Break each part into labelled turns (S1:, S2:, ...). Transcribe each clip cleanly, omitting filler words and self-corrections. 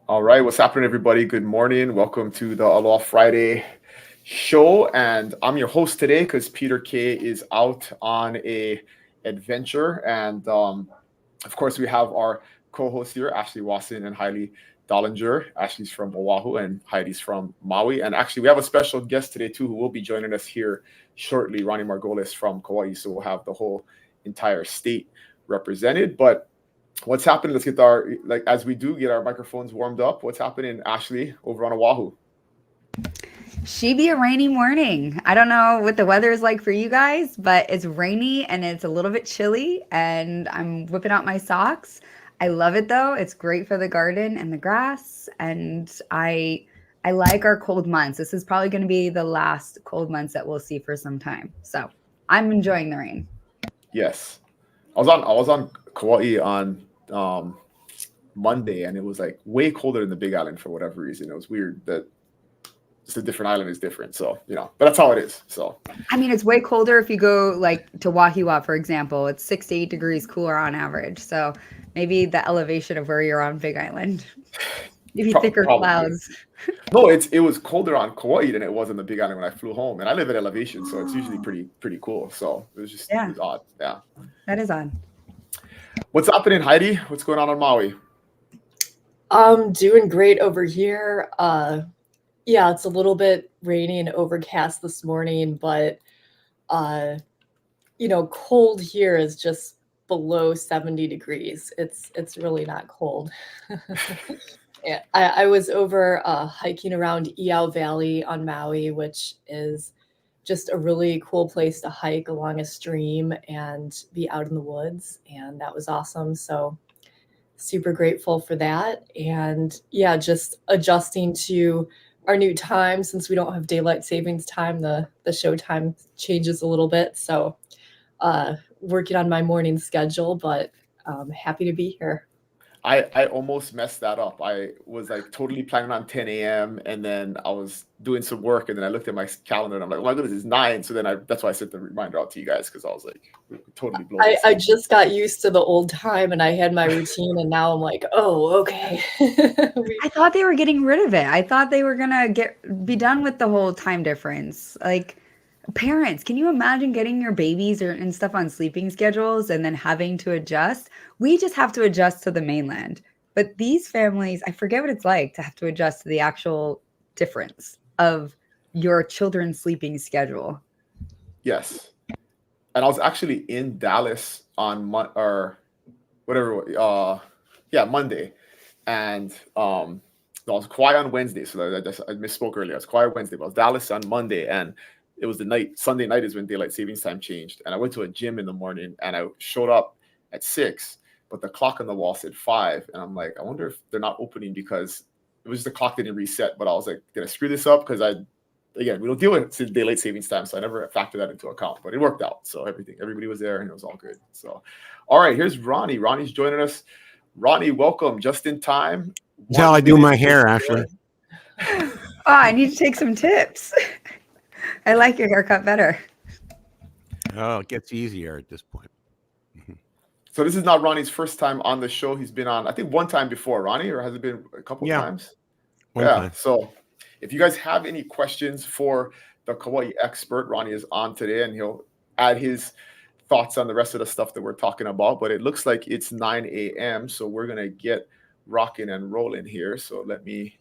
S1: All right, what's happening, everybody? Good morning. Welcome to the Aloha Friday show, and I'm your host today because Peter K is out on a adventure, and of course we have our co-hosts here, Ashley Wasson and Heidi Dollinger. Ashley's from Oahu and Heidi's from Maui, and actually we have a special guest today too, who will be joining us here shortly. Ronnie Margolis from Kauai, so we'll have the whole entire state represented, but what's happening? Let's get our as we do get our microphones warmed up. What's happening, Ashley, over on Oahu?
S2: Should be a rainy morning. I don't know what the weather is like for you guys, but it's rainy and it's a little bit chilly, and I'm whipping out my socks. I love it though. It's great for the garden and the grass, and I like our cold months. This is probably going to be the last cold months that we'll see for some time. So I'm enjoying the rain.
S1: Yes, I was on Kauai on Monday, and it was like way colder than the Big Island for whatever reason. It was weird that just a different island is different. So but that's how it is. So
S2: I mean, it's way colder if you go like to Wahiwa, for example. It's 6 to 8 degrees cooler on average. So maybe the elevation of where you're on Big Island, maybe thicker
S1: probably.
S2: clouds.
S1: No, it was colder on Kauai than it was on the Big Island when I flew home, and I live at elevation, so it's usually pretty cool. So it was
S2: Yeah,
S1: it was odd. Yeah.
S2: that is odd.
S1: What's happening, Heidi? What's going on Maui?
S3: I'm doing great over here. Yeah, it's a little bit rainy and overcast this morning, but cold here is just below 70 degrees. It's really not cold. Yeah, I was over hiking around Iao Valley on Maui, which is just a really cool place to hike along a stream and be out in the woods, and that was awesome. So super grateful for that. And yeah, just adjusting to our new time since we don't have daylight savings time. The show time changes a little bit. So working on my morning schedule, but happy to be here.
S1: I almost messed that up. I was like totally planning on 10 a.m. and then I was doing some work and then I looked at my calendar and I'm like, oh my goodness, it's 9. So then that's why I sent the reminder out to you guys because I was like, we totally blow this
S3: I
S1: up.
S3: just got used to the old time and I had my routine and now I'm like, oh, okay.
S2: I thought they were getting rid of it. I thought they were gonna be done with the whole time difference. Like parents, can you imagine getting your babies and stuff on sleeping schedules and then having to adjust? We just have to adjust to the mainland. But these families, I forget what it's like to have to adjust to the actual difference of your children's sleeping schedule.
S1: Yes. And I was actually in Dallas on or whatever, Monday. And I was Kauai on Wednesday. So I misspoke earlier. I was Kauai Wednesday, but I was Dallas on Monday. And it was Sunday night is when daylight savings time changed. And I went to a gym in the morning and I showed up at 6, but the clock on the wall said 5. And I'm like, I wonder if they're not opening because it was just the clock didn't reset. But I was like, did I screw this up? Because we don't deal with daylight savings time. So I never factored that into account, but it worked out. So everybody was there and it was all good. So, all right, here's Ronnie. Ronnie's joining us. Ronnie, welcome just in time.
S4: That's how I do my hair, Ashley.
S2: Oh, I need to take some tips. I like your haircut better.
S4: Oh, it gets easier at this point.
S1: So this is not Ronnie's first time on the show. He's been on, I think, one time before, Ronnie, or has it been a couple of times?
S4: One time.
S1: So if you guys have any questions for the Kauai expert, Ronnie is on today, and he'll add his thoughts on the rest of the stuff that we're talking about. But it looks like it's 9 a.m., so we're going to get rocking and rolling here. So let me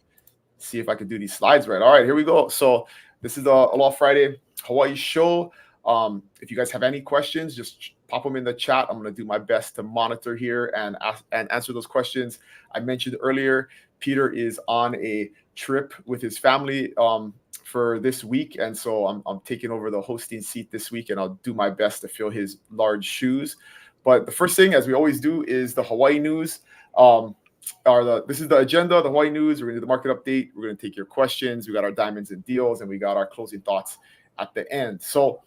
S1: see if I can do these slides right. All right, here we go. So this is the Aloha Friday Hawaii show. If you guys have any questions, just pop them in the chat. I'm going to do my best to monitor here and answer those questions. I mentioned earlier, Peter is on a trip with his family for this week, and so I'm taking over the hosting seat this week, and I'll do my best to fill his large shoes. But the first thing, as we always do, is the Hawaii news. This is the agenda, the Hawaii news. We're going to do the market update. We're going to take your questions. We got our diamonds and deals, and we got our closing thoughts at the end. So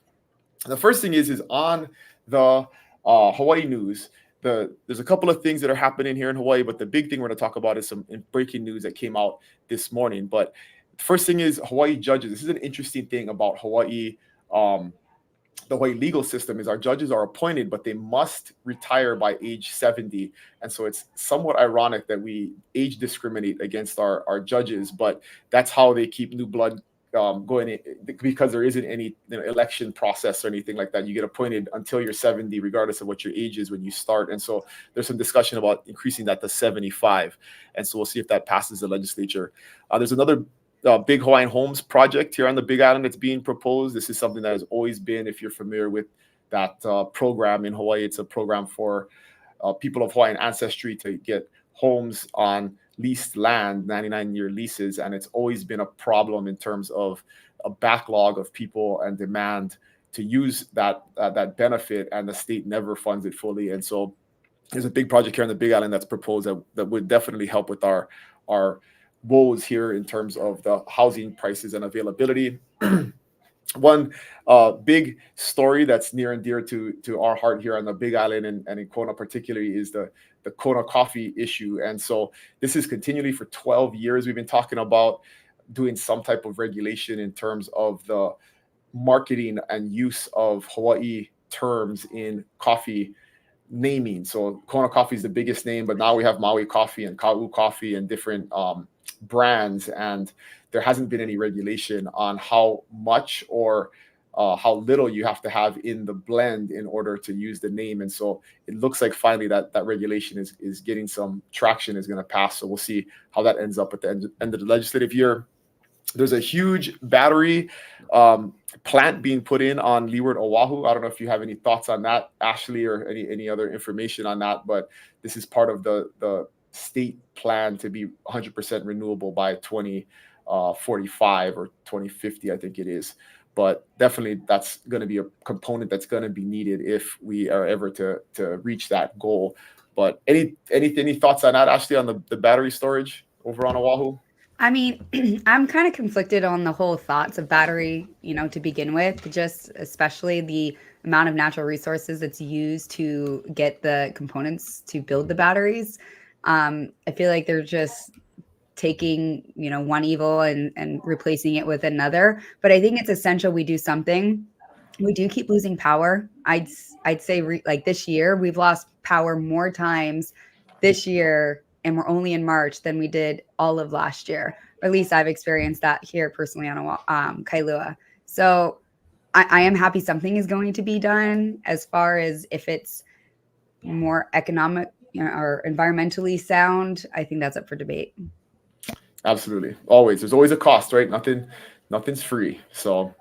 S1: the first thing is on the Hawaii news. There's a couple of things that are happening here in Hawaii, but the big thing we're going to talk about is some breaking news that came out this morning. But the first thing is Hawaii judges. This is an interesting thing about Hawaii the Hawaii legal system is our judges are appointed, but they must retire by age 70. And so it's somewhat ironic that we age discriminate against our judges, but that's how they keep new blood going in, because there isn't any election process or anything like that. You get appointed until you're 70, regardless of what your age is when you start. And so there's some discussion about increasing that to 75. And so we'll see if that passes the legislature. There's another big Hawaiian homes project here on the Big Island that's being proposed. This is something that has always been, if you're familiar with that program in Hawaii, it's a program for people of Hawaiian ancestry to get homes on leased land, 99-year leases, and it's always been a problem in terms of a backlog of people and demand to use that benefit, and the state never funds it fully. And so there's a big project here on the Big Island that's proposed that would definitely help with our woes here in terms of the housing prices and availability. One big story that's near and dear to our heart here on the Big Island and in Kona particularly is the Kona coffee issue. And so this is continually for 12 years we've been talking about doing some type of regulation in terms of the marketing and use of Hawaii terms in coffee naming. So Kona coffee is the biggest name, but now we have Maui coffee and Kauai coffee and different brands, and there hasn't been any regulation on how much or how little you have to have in the blend in order to use the name. And so it looks like finally that regulation is getting some traction, is going to pass. So we'll see how that ends up at the end of the legislative year. There's a huge battery plant being put in on Leeward, Oahu. I don't know if you have any thoughts on that, Ashley, or any other information on that, but this is part of the state plan to be 100% renewable by 2045 or 2050, I think it is. But definitely that's going to be a component that's going to be needed if we are ever to reach that goal. But any thoughts on that, Ashley, on the battery storage over on Oahu?
S2: I mean, I'm kind of conflicted on the whole thoughts of battery, to begin with, just especially the amount of natural resources that's used to get the components to build the batteries. I feel like they're just taking, one evil and replacing it with another. But I think it's essential we do something. We do keep losing power. I'd say like this year, we've lost power more times this year, and we're only in March, than we did all of last year. Or at least I've experienced that here personally on Kailua. So I am happy something is going to be done. As far as if it's more economic or environmentally sound, I think that's up for debate.
S1: Absolutely. Always. There's always a cost, right? Nothing's free. So,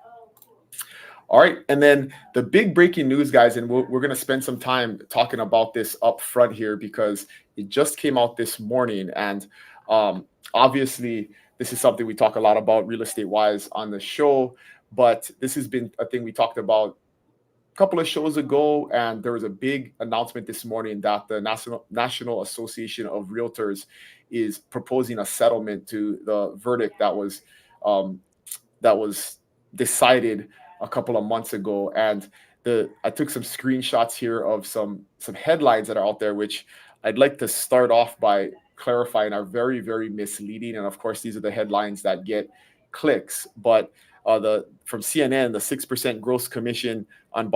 S1: all right. And then the big breaking news, guys, and we're going to spend some time talking about this up front here because it just came out this morning. And obviously, this is something we talk a lot about real estate wise on the show. But this has been a thing we talked about a couple of shows ago. And there was a big announcement this morning that the National Association of Realtors is proposing a settlement to the verdict that was decided a couple of months ago. And I took some screenshots here of some headlines that are out there, which I'd like to start off by clarifying are very, very misleading. And of course, these are the headlines that get clicks. But from CNN, the 6% gross commission on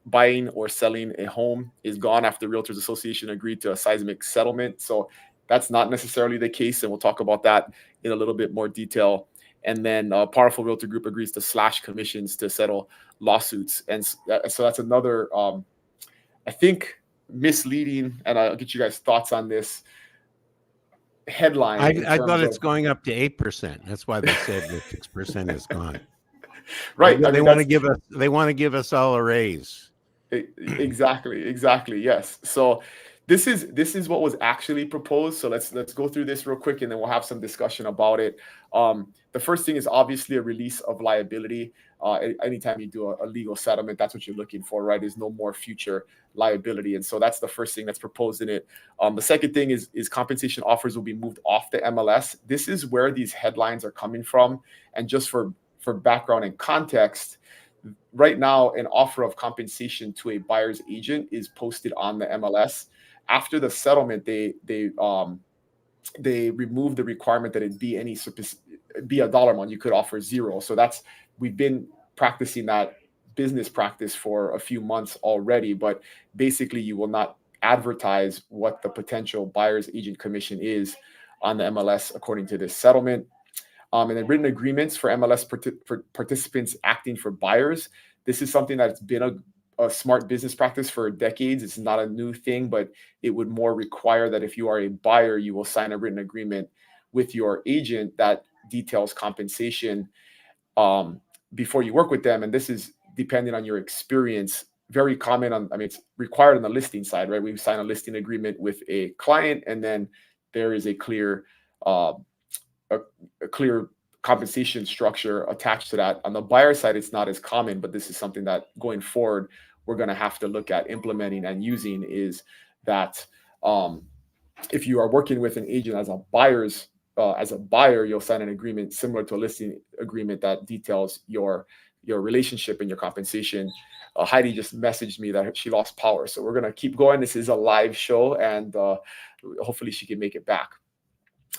S1: buying or selling a home is gone after Realtors Association agreed to a seismic settlement. So that's not necessarily the case, and we'll talk about that in a little bit more detail. And then Powerful Realtor Group agrees to slash commissions to settle lawsuits. And so that's another, I think, misleading, and I'll get you guys' thoughts on this headline.
S4: I thought it's going up to 8%. That's why they said that 6% is gone.
S1: Right.
S4: They want to give us all a raise.
S1: Exactly. Yes. So this is what was actually proposed. So let's go through this real quick, and then we'll have some discussion about it. The first thing is obviously a release of liability. Anytime you do a legal settlement, that's what you're looking for, right? Is no more future liability. And so that's the first thing that's proposed in it. The second thing is compensation offers will be moved off the MLS. This is where these headlines are coming from. And just for background and context, right now, an offer of compensation to a buyer's agent is posted on the MLS. After the settlement, they removed the requirement that it be a dollar amount. You could offer zero. So we've been practicing that business practice for a few months already, but basically you will not advertise what the potential buyer's agent commission is on the MLS according to this settlement. And then written agreements for MLS participants acting for buyers. This is something that's been a smart business practice for decades. It's not a new thing, but it would more require that if you are a buyer, you will sign a written agreement with your agent that details compensation before you work with them. And this is depending on your experience, very common on, I mean, it's required on the listing side, right? We sign a listing agreement with a client, and then there is a clear compensation structure attached to that. On the buyer side, it's not as common, but this is something that going forward, we're going to have to look at implementing and using, is that if you are working with an agent as a buyer, you'll sign an agreement similar to a listing agreement that details your relationship and your compensation. Heidi just messaged me that she lost power, so we're going to keep going. This is a live show, and hopefully she can make it back.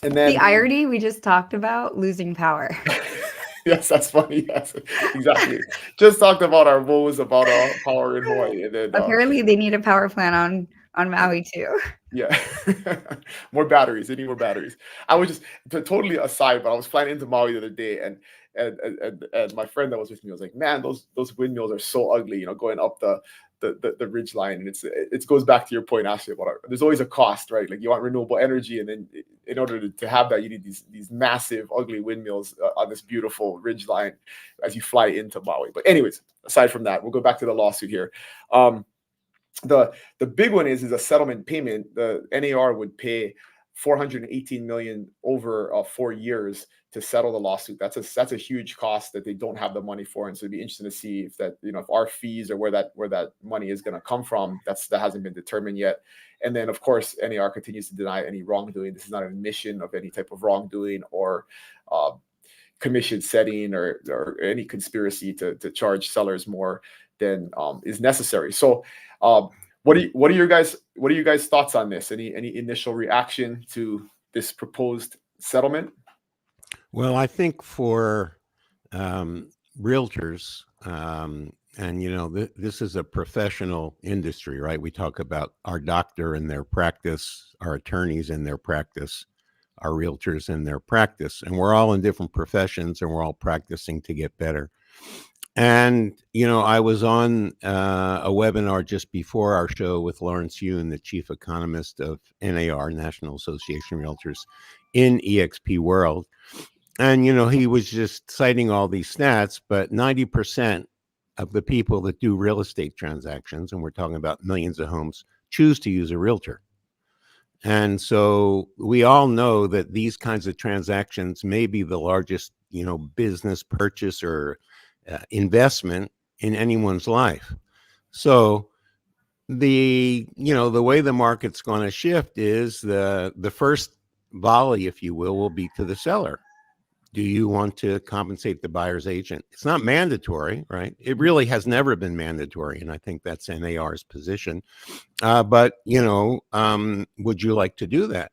S1: And then
S2: the irony we just talked about, losing power.
S1: Yes, that's funny. Yes, exactly. Just talked about our woes about power in Hawaii, and then
S2: Apparently they need a power plant on Maui too.
S1: yeah, more batteries. They need more batteries. I was just totally aside, but I was flying into Maui the other day, and my friend that was with me was like, "Man, those windmills are so ugly." You know, going up the ridge line, and it goes back to your point, Ashley, about there's always a cost, right? Like you want renewable energy, and then in order to have that, you need these massive, ugly windmills on this beautiful ridge line as you fly into Maui. But anyways, aside from that, we'll go back to the lawsuit here. The big one is a settlement payment. The NAR would pay $418 million over 4 years to settle the lawsuit. That's a huge cost that they don't have the money for, and so it'd be interesting to see if that, you know, if our fees or where that money is going to come from. That hasn't been determined yet. And then of course NAR continues to deny any wrongdoing. This is not an admission of any type of wrongdoing or commission setting or any conspiracy to charge sellers more than is necessary. So what are your guys thoughts on this? Any initial reaction to this proposed settlement?
S4: Well, I think for realtors, and you know, this is a professional industry, right? We talk about our doctor and their practice, our attorneys and their practice, our realtors and their practice, and we're all in different professions, and we're all practicing to get better. And, you know, I was on a webinar just before our show with Lawrence Yoon, the chief economist of NAR, National Association of Realtors, in eXp World. And, you know, he was just citing all these stats, but 90% of the people that do real estate transactions, and we're talking about millions of homes, choose to use a realtor. And so we all know that these kinds of transactions may be the largest, you know, business purchase or investment in anyone's life. So the way the market's going to shift is the first volley, if you will be to the seller. Do you want to compensate the buyer's agent? It's not mandatory, right? It really has never been mandatory, and I think that's NAR's position. But, you know, would you like to do that?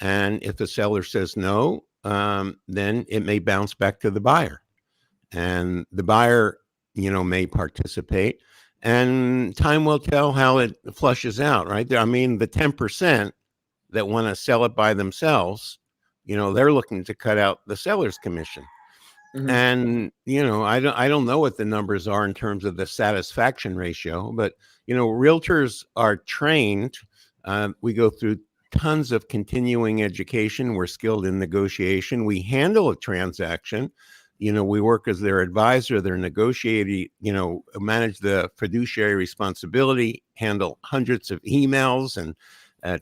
S4: And if the seller says no, then it may bounce back to the buyer. And the buyer, you know, may participate. And time will tell how it flushes out, right? I mean, the 10% that want to sell it by themselves, you know, they're looking to cut out the seller's commission. Mm-hmm. And, you know, I don't know what the numbers are in terms of the satisfaction ratio, but, you know, realtors are trained. We go through tons of continuing education. We're skilled in negotiation. We handle a transaction. You know, we work as their advisor, their negotiator, you know, manage the fiduciary responsibility, handle hundreds of emails and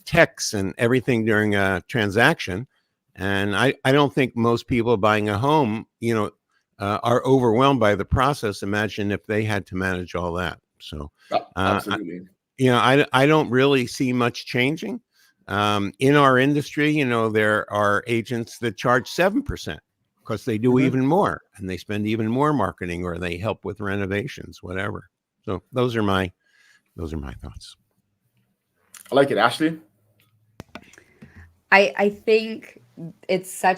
S4: texts and everything during a transaction. And I don't think most people buying a home, you know, are overwhelmed by the process. Imagine if they had to manage all that. So,
S1: absolutely.
S4: You know, I don't really see much changing. In our industry, you know, there are agents that charge 7% because they do even more, and they spend even more marketing, or they help with renovations, whatever. So those are my thoughts.
S1: I like it, Ashley.
S2: I think it's a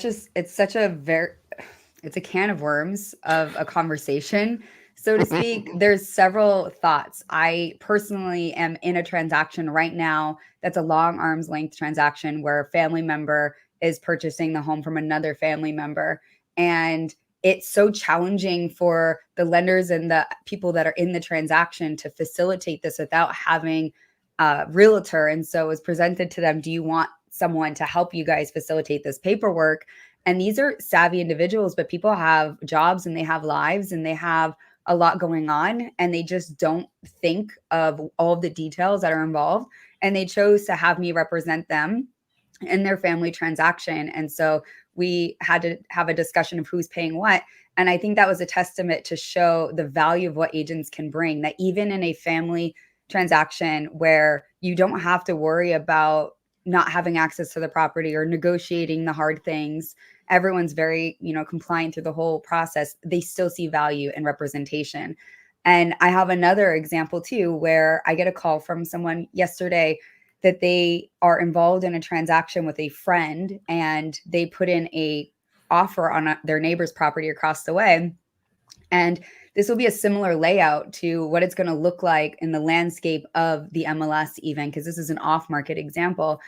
S2: can of worms of a conversation so to speak. There's several thoughts. I personally am in a transaction right now that's a long arm's length transaction where a family member is purchasing the home from another family member. And it's so challenging for the lenders and the people that are in the transaction to facilitate this without having a realtor. And so it was presented to them, do you want someone to help you guys facilitate this paperwork? And these are savvy individuals, but people have jobs and they have lives and they have a lot going on, and they just don't think of all of the details that are involved. And they chose to have me represent them in their family transaction. And so we had to have a discussion of who's paying what. And I think that was a testament to show the value of what agents can bring, that even in a family transaction where you don't have to worry about not having access to the property or negotiating the hard things, everyone's very, compliant through the whole process. They still see value in representation. And I have another example too, where I get a call from someone yesterday that they are involved in a transaction with a friend, and they put in a offer on their neighbor's property across the way. And this will be a similar layout to what it's going to look like in the landscape of the MLS even, because this is an off-market example.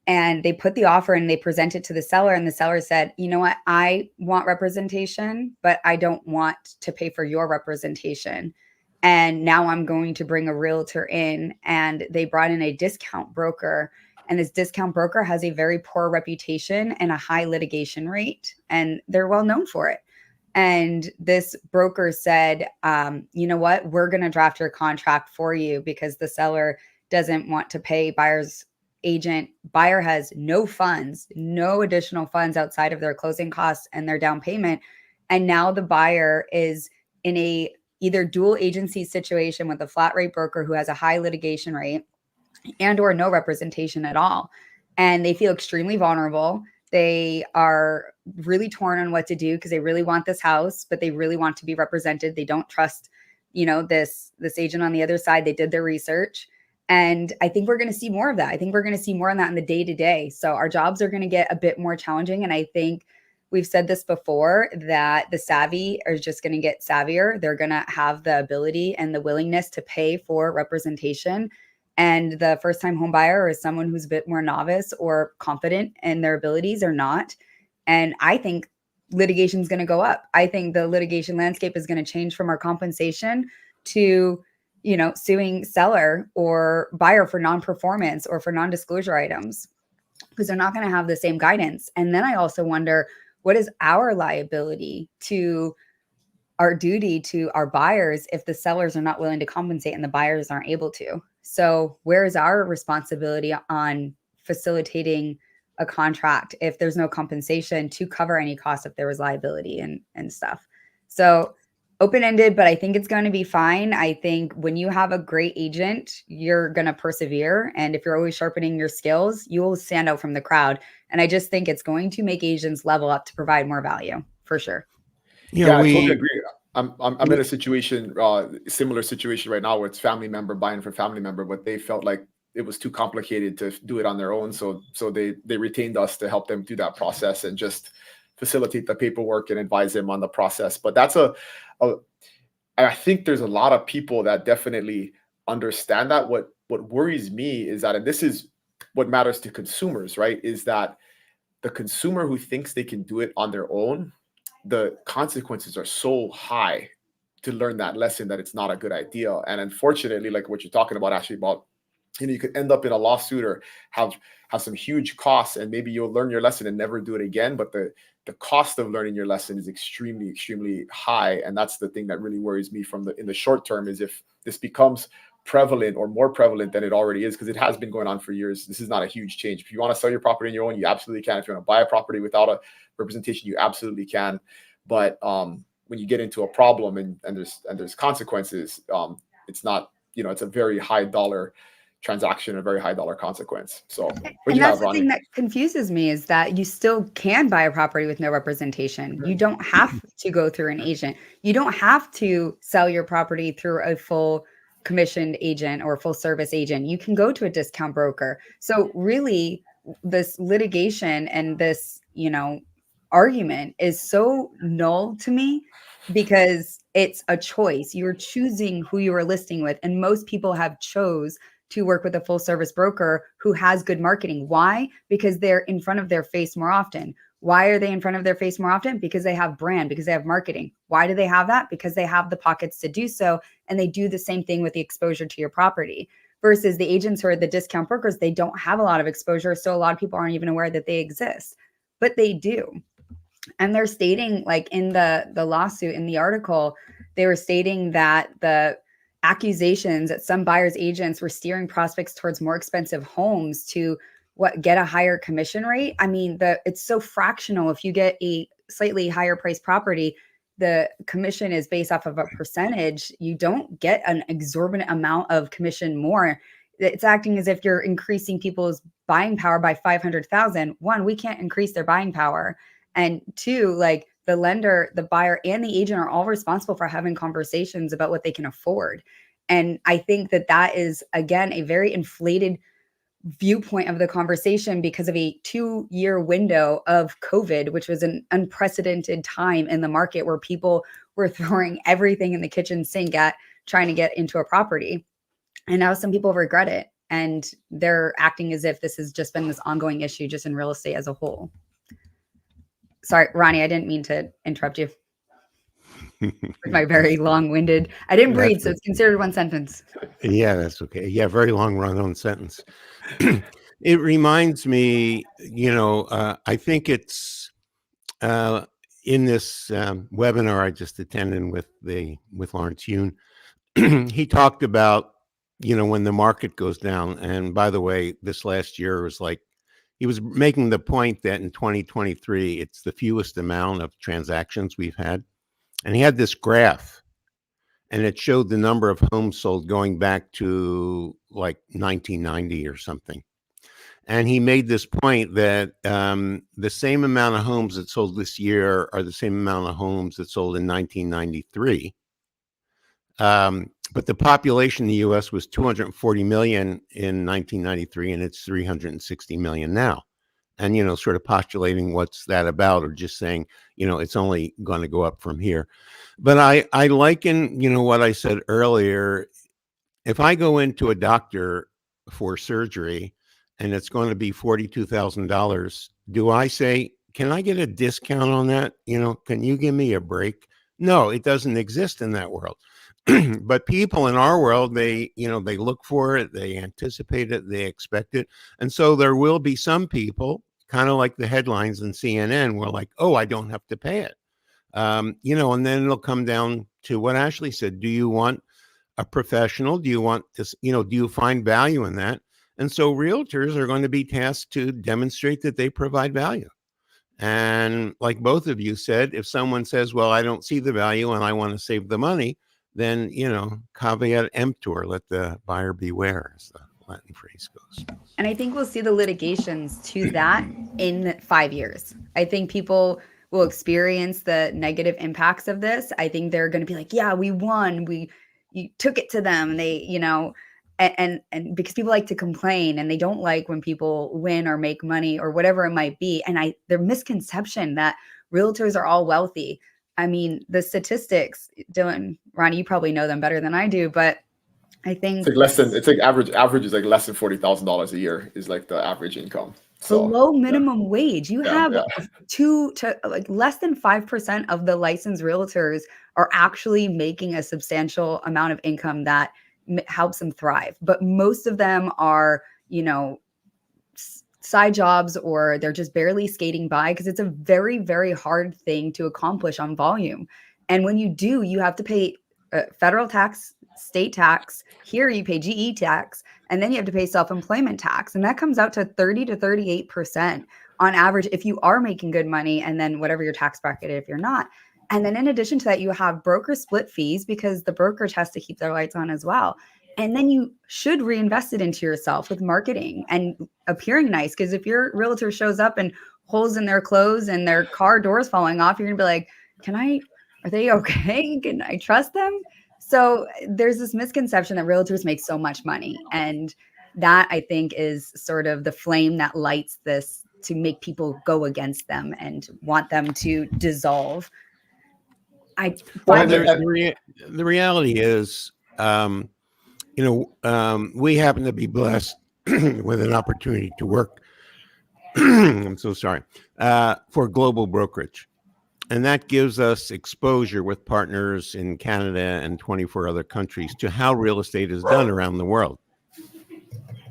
S2: And they put the offer and they present it to the seller, and the seller said, you know what, I want representation, but I don't want to pay for your representation. And now I'm going to bring a realtor in. And they brought in a discount broker. And this discount broker has a very poor reputation and a high litigation rate. And they're well known for it. And this broker said, you know what, we're going to draft your contract for you because the seller doesn't want to pay buyer's agent. Buyer has no funds, no additional funds outside of their closing costs and their down payment. And now the buyer is in a either dual agency situation with a flat rate broker who has a high litigation rate and or no representation at all. And they feel extremely vulnerable. They are really torn on what to do because they really want this house, but they really want to be represented. They don't trust, this agent on the other side. They did their research. And I think we're going to see more of that. I think we're going to see more of that in the day-to-day. So our jobs are going to get a bit more challenging. And I think we've said this before, that the savvy are just going to get savvier. They're going to have the ability and the willingness to pay for representation. And the first-time home buyer is someone who's a bit more novice or confident in their abilities or not. And I think litigation is going to go up. I think the litigation landscape is going to change from our compensation to, suing seller or buyer for non-performance or for non-disclosure items, because they're not going to have the same guidance. And then I also wonder, what is our liability to our duty to our buyers if the sellers are not willing to compensate and the buyers aren't able to? So where is our responsibility on facilitating a contract if there's no compensation to cover any costs if there was liability and stuff? So open-ended, but I think it's going to be fine. I think when you have a great agent, you're going to persevere. And if you're always sharpening your skills, you will stand out from the crowd. And I just think it's going to make agents level up to provide more value for sure.
S1: Yeah, I totally agree. I'm in a situation, similar situation right now where it's family member buying for family member, but they felt like it was too complicated to do it on their own. So they retained us to help them do that process and just facilitate the paperwork and advise them on the process. But that's I think there's a lot of people that definitely understand that. What worries me is that, and this is what matters to consumers, right, is that the consumer who thinks they can do it on their own, the consequences are so high to learn that lesson that it's not a good idea. And unfortunately, like what you're talking about, actually about, you could end up in a lawsuit or have some huge costs, and maybe you'll learn your lesson and never do it again. But the cost of learning your lesson is extremely, extremely high. And that's the thing that really worries me in the short term, is if this becomes prevalent or more prevalent than it already is, because it has been going on for years. This is not a huge change. If you want to sell your property on your own, you absolutely can. If you want to buy a property without a representation, you absolutely can. But when you get into a problem and there's consequences, it's not, it's a very high dollar transaction, a very high dollar consequence. So
S2: and that's the thing that confuses me, is that you still can buy a property with no representation. You don't have to go through an agent. You don't have to sell your property through a full commissioned agent or full service agent. You can go to a discount broker. So really, this litigation and this, argument is so null to me because it's a choice. You're choosing who you are listing with. And most people have chose to work with a full service broker who has good marketing. Why? Because they're in front of their face more often. Why are they in front of their face more often? Because they have brand, because they have marketing. Why do they have that? Because they have the pockets to do so. And they do the same thing with the exposure to your property versus the agents who are the discount brokers. They don't have a lot of exposure. So a lot of people aren't even aware that they exist, but they do. And they're stating, like in the lawsuit, in the article, they were stating that the accusations that some buyers agents were steering prospects towards more expensive homes to get a higher commission rate. I mean, it's so fractional. If you get a slightly higher price property, the commission is based off of a percentage. You don't get an exorbitant amount of commission more. It's acting as if you're increasing people's buying power by 500,000. One, we can't increase their buying power. And two, like the lender, the buyer, and the agent are all responsible for having conversations about what they can afford. And I think that is, again, a very inflated viewpoint of the conversation because of a 2-year window of COVID, which was an unprecedented time in the market where people were throwing everything in the kitchen sink at trying to get into a property. And now some people regret it. And they're acting as if this has just been this ongoing issue just in real estate as a whole. Sorry, Ronnie, I didn't mean to interrupt you with my very long-winded. I didn't breathe, so it's considered one sentence.
S4: Yeah, that's okay. Yeah, very long run-on sentence. It reminds me, I think it's in this webinar I just attended with Lawrence Yoon. He talked about, when the market goes down. And by the way, this last year was like, he was making the point that in 2023, it's the fewest amount of transactions we've had. And he had this graph, and it showed the number of homes sold going back to like 1990 or something. And he made this point that the same amount of homes that sold this year are the same amount of homes that sold in 1993. But the population in the U.S. was 240 million in 1993, and it's 360 million now. And, sort of postulating what's that about, or just saying, it's only going to go up from here. But I liken, what I said earlier. If I go into a doctor for surgery and it's going to be $42,000, do I say, can I get a discount on that? Can you give me a break? No, it doesn't exist in that world. But people in our world, they look for it, they anticipate it, they expect it. And so there will be some people, kind of like the headlines in CNN, were like, oh, I don't have to pay it. And then it'll come down to what Ashley said. Do you want a professional? Do you want this, do you find value in that? And so realtors are going to be tasked to demonstrate that they provide value. And like both of you said, if someone says, well, I don't see the value and I want to save the money, then, caveat emptor, let the buyer beware, as the Latin phrase goes.
S2: And I think we'll see the litigations to that in 5 years. I think people will experience the negative impacts of this. I think they're going to be like, yeah, we won. You took it to them. And they, and because people like to complain and they don't like when people win or make money or whatever it might be. And their misconception that realtors are all wealthy. I mean, the statistics, Dylan, Ronnie, you probably know them better than I do, but I think
S1: it's like average is like less than $40,000 a year is like the average income. So
S2: below minimum wage. You have less than 5% of the licensed realtors are actually making a substantial amount of income that helps them thrive. But most of them are, side jobs, or they're just barely skating by because it's a very, very hard thing to accomplish on volume. And when you do, you have to pay federal tax, state tax. Here you pay GE tax, and then you have to pay self-employment tax. And that comes out to 30 to 38% on average if you are making good money, and then whatever your tax bracket if you're not. And then in addition to that, you have broker split fees because the brokerage has to keep their lights on as well. And then you should reinvest it into yourself with marketing and appearing nice. Because if your realtor shows up and holes in their clothes and their car doors falling off, you're going to be like, are they okay? Can I trust them? So there's this misconception that realtors make so much money. And that, I think, is sort of the flame that lights this to make people go against them and want them to dissolve.
S1: Well,
S4: The reality is, we happen to be blessed with an opportunity to work. I'm so sorry, for global brokerage. And that gives us exposure with partners in Canada and 24 other countries to how real estate is done around the world.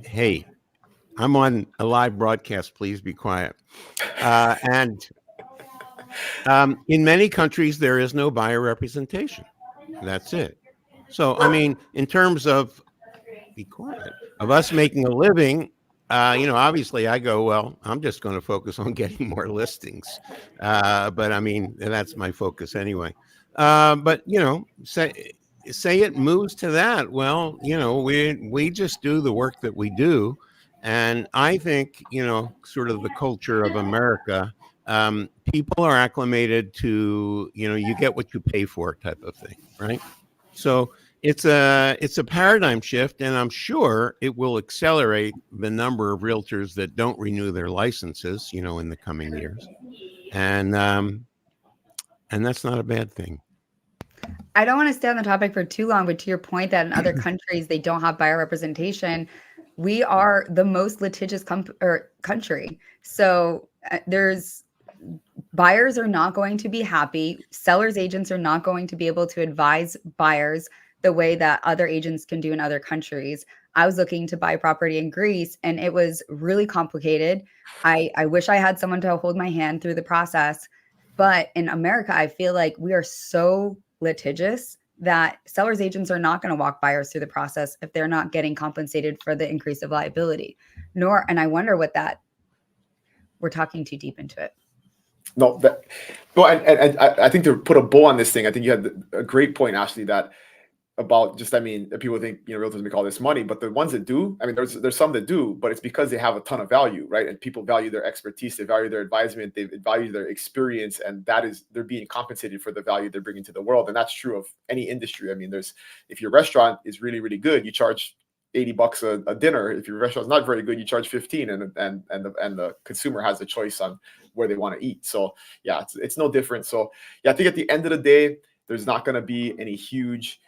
S4: Hey, I'm on a live broadcast. Please be quiet. And in many countries, there is no buyer representation. That's it. So, I mean, in terms of, be quiet, of us making a living, obviously I go, well, I'm just going to focus on getting more listings. But I mean, that's my focus anyway. But, say it moves to that. Well, we just do the work that we do. And I think, sort of the culture of America, people are acclimated to, you get what you pay for type of thing, right? So it's a paradigm shift, and I'm sure it will accelerate the number of realtors that don't renew their licenses, in the coming years. And that's not a bad thing.
S2: I don't want to stay on the topic for too long, but to your point that in other countries, they don't have buyer representation. We are the most litigious country. So buyers are not going to be happy. Sellers agents are not going to be able to advise buyers the way that other agents can do in other countries. I was looking to buy property in Greece and it was really complicated. I wish I had someone to hold my hand through the process. But in America, I feel like we are so litigious that sellers agents are not going to walk buyers through the process if they're not getting compensated for the increase of liability. And I wonder we're talking too deep into it.
S1: No, and I think to put a bow on this thing, I think you had a great point, Ashley, that about just, people think, realtors make all this money, but the ones that do, there's some that do, but it's because they have a ton of value, right? And people value their expertise, they value their advisement, they value their experience, and they're being compensated for the value they're bringing to the world. And that's true of any industry. If your restaurant is really, really good, you charge $80 a dinner. If your restaurant's not very good, you charge 15, and the consumer has a choice on where they want to eat. So yeah, it's no different. So yeah, I think at the end of the day, there's not going to be any huge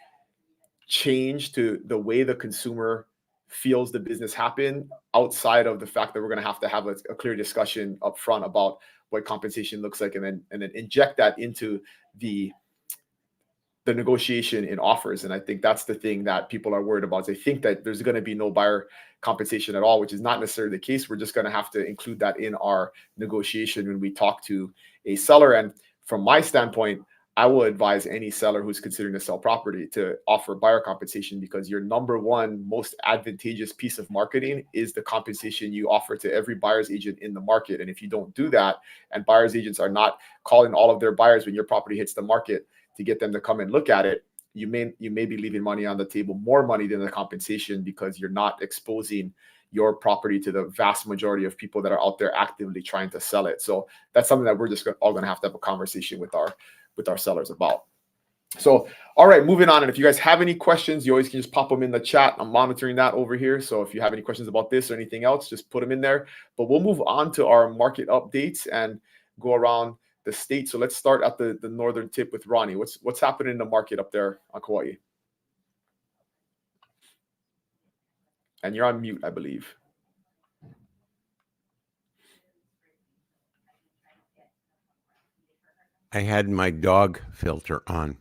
S1: change to the way the consumer feels the business happen, outside of the fact that we're going to have a clear discussion up front about what compensation looks like, and then inject that into the negotiation in offers. And I think that's the thing that people are worried about. They think that there's going to be no buyer compensation at all, which is not necessarily the case. We're just going to have to include that in our negotiation when we talk to a seller. And from my standpoint, I will advise any seller who's considering to sell property to offer buyer compensation, because your number one most advantageous piece of marketing is the compensation you offer to every buyer's agent in the market. And if you don't do that, and buyer's agents are not calling all of their buyers when your property hits the market to get them to come and look at it, you may be leaving money on the table, more money than the compensation, because you're not exposing your property to the vast majority of people that are out there actively trying to sell it. So that's something that we're just all going to have a conversation with our sellers about. So, all right, moving on. And if you guys have any questions, you always can just pop them in the chat. I'm monitoring that over here. So if you have any questions about this or anything else, just put them in there. But we'll move on to our market updates and go around the state. So let's start at the northern tip with Ronnie. What's happening in the market up there on Kauai? And you're on mute, I believe.
S4: I had my dog filter on.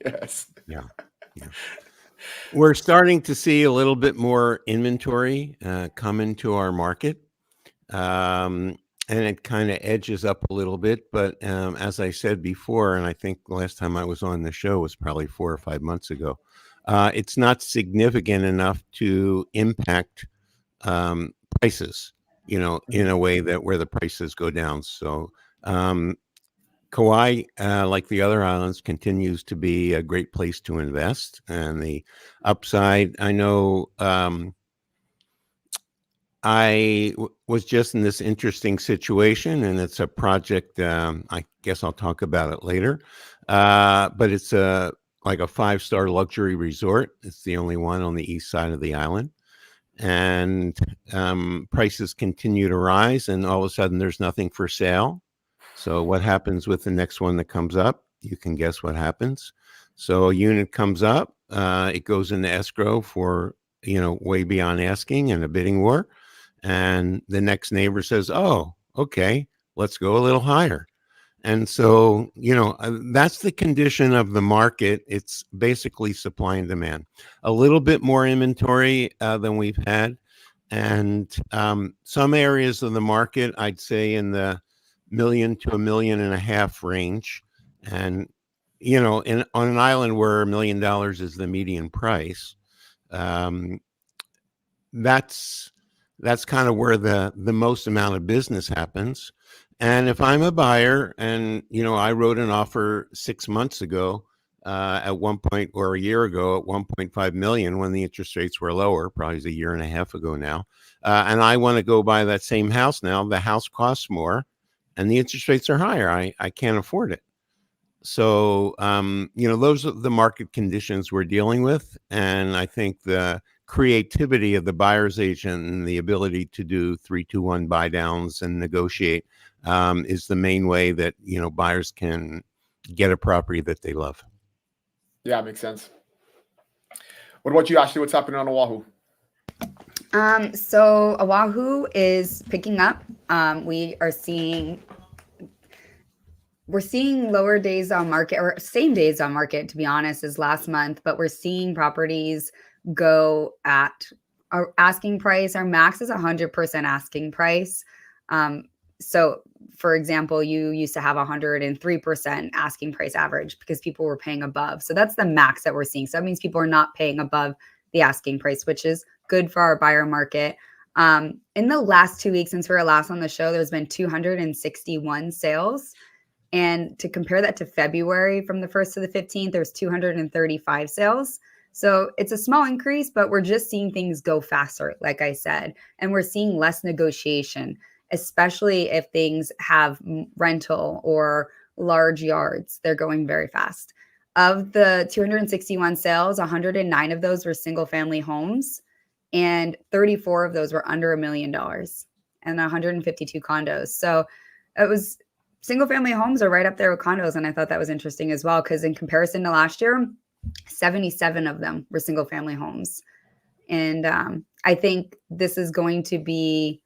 S1: Yes.
S4: Yeah. We're starting to see a little bit more inventory come into our market. And it kind of edges up a little bit. But as I said before, and I think the last time I was on the show was probably 4 or 5 months ago, it's not significant enough to impact prices, in a way that where the prices go down. So Kauai, like the other islands, continues to be a great place to invest. And the upside, I know I was just in this interesting situation, and it's a project, I guess I'll talk about it later, but it's like a 5-star luxury resort. It's the only one on the east side of the island. and prices continue to rise, and all of a sudden there's nothing for sale. So what happens with the next one that comes up? You can guess what happens. So a unit comes up, it goes into escrow for, way beyond asking and a bidding war. And the next neighbor says, oh, okay, let's go a little higher. And so, that's the condition of the market. It's basically supply and demand. A little bit more inventory than we've had. And some areas of the market, I'd say in the $1 million to $1.5 million range. And, on an island where $1 million is the median price, that's kind of where the most amount of business happens. And if I'm a buyer and, I wrote an offer 6 months ago at one point, or a year ago at 1.5 million when the interest rates were lower, probably a year and a half ago now, and I want to go buy that same house now, the house costs more and the interest rates are higher. I can't afford it. So, those are the market conditions we're dealing with. And I think the creativity of the buyer's agent and the ability to do 3-2-1 buy downs and negotiate is the main way that, buyers can get a property that they love.
S1: Yeah, makes sense. What about you, Ashley? What's happening on Oahu?
S2: So Oahu is picking up. We're seeing lower days on market, or same days on market, to be honest, as last month, but we're seeing properties go at our asking price. Our max is 100% asking price. So for example, you used to have 103% asking price average because people were paying above. So that's the max that we're seeing. So that means people are not paying above the asking price, which is good for our buyer market. In the last 2 weeks since we were last on the show, there's been 261 sales. And to compare that to February, from the 1st to the 15th, there's 235 sales. So it's a small increase, but we're just seeing things go faster, like I said. And we're seeing less negotiation, especially if things have rental or large yards. They're going very fast. Of the 261 sales, 109 of those were single family homes, and 34 of those were under $1 million, and 152 condos. So it was single family homes are right up there with condos. And I thought that was interesting as well, because in comparison to last year, 77 of them were single family homes. And I think this is going to be,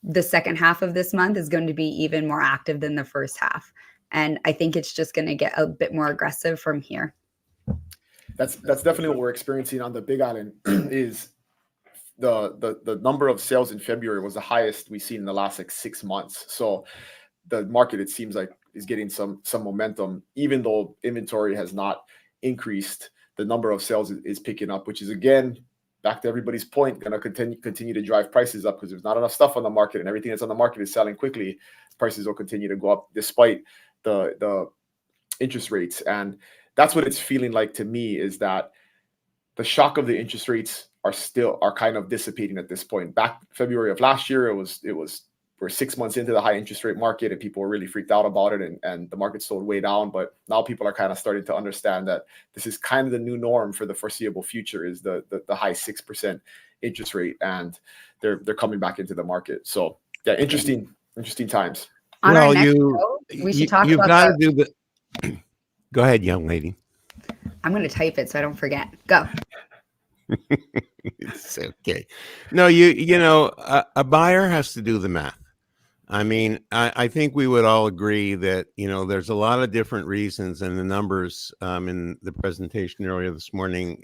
S2: the second half of this month is going to be even more active than the first half. And I think it's just going to get a bit more aggressive from here.
S1: That's definitely what we're experiencing on the Big Island. Is the number of sales in February was the highest we've seen in the last 6 months. So the market, it seems like, is getting some momentum, even though inventory has not increased. The number of sales is picking up, which is, again, back to everybody's point, going to continue to drive prices up, because there's not enough stuff on the market, and everything that's on the market is selling quickly. Prices will continue to go up despite the interest rates. And that's what it's feeling like to me, is that the shock of the interest rates are kind of dissipating at this point. Back February of last year, we're 6 months into the high interest rate market, and people were really freaked out about it, and the market sold way down. But now people are kind of starting to understand that this is kind of the new norm for the foreseeable future, is the high 6% interest rate, and they're coming back into the market. So yeah, interesting times.
S2: On our
S4: Well,
S2: next show, we should talk
S4: you've
S2: about
S4: got to do the. Go ahead, young lady.
S2: I'm going to type it so I don't forget. Go.
S4: It's okay. No, a buyer has to do the math. I mean, I think we would all agree that, there's a lot of different reasons, and the numbers in the presentation earlier this morning,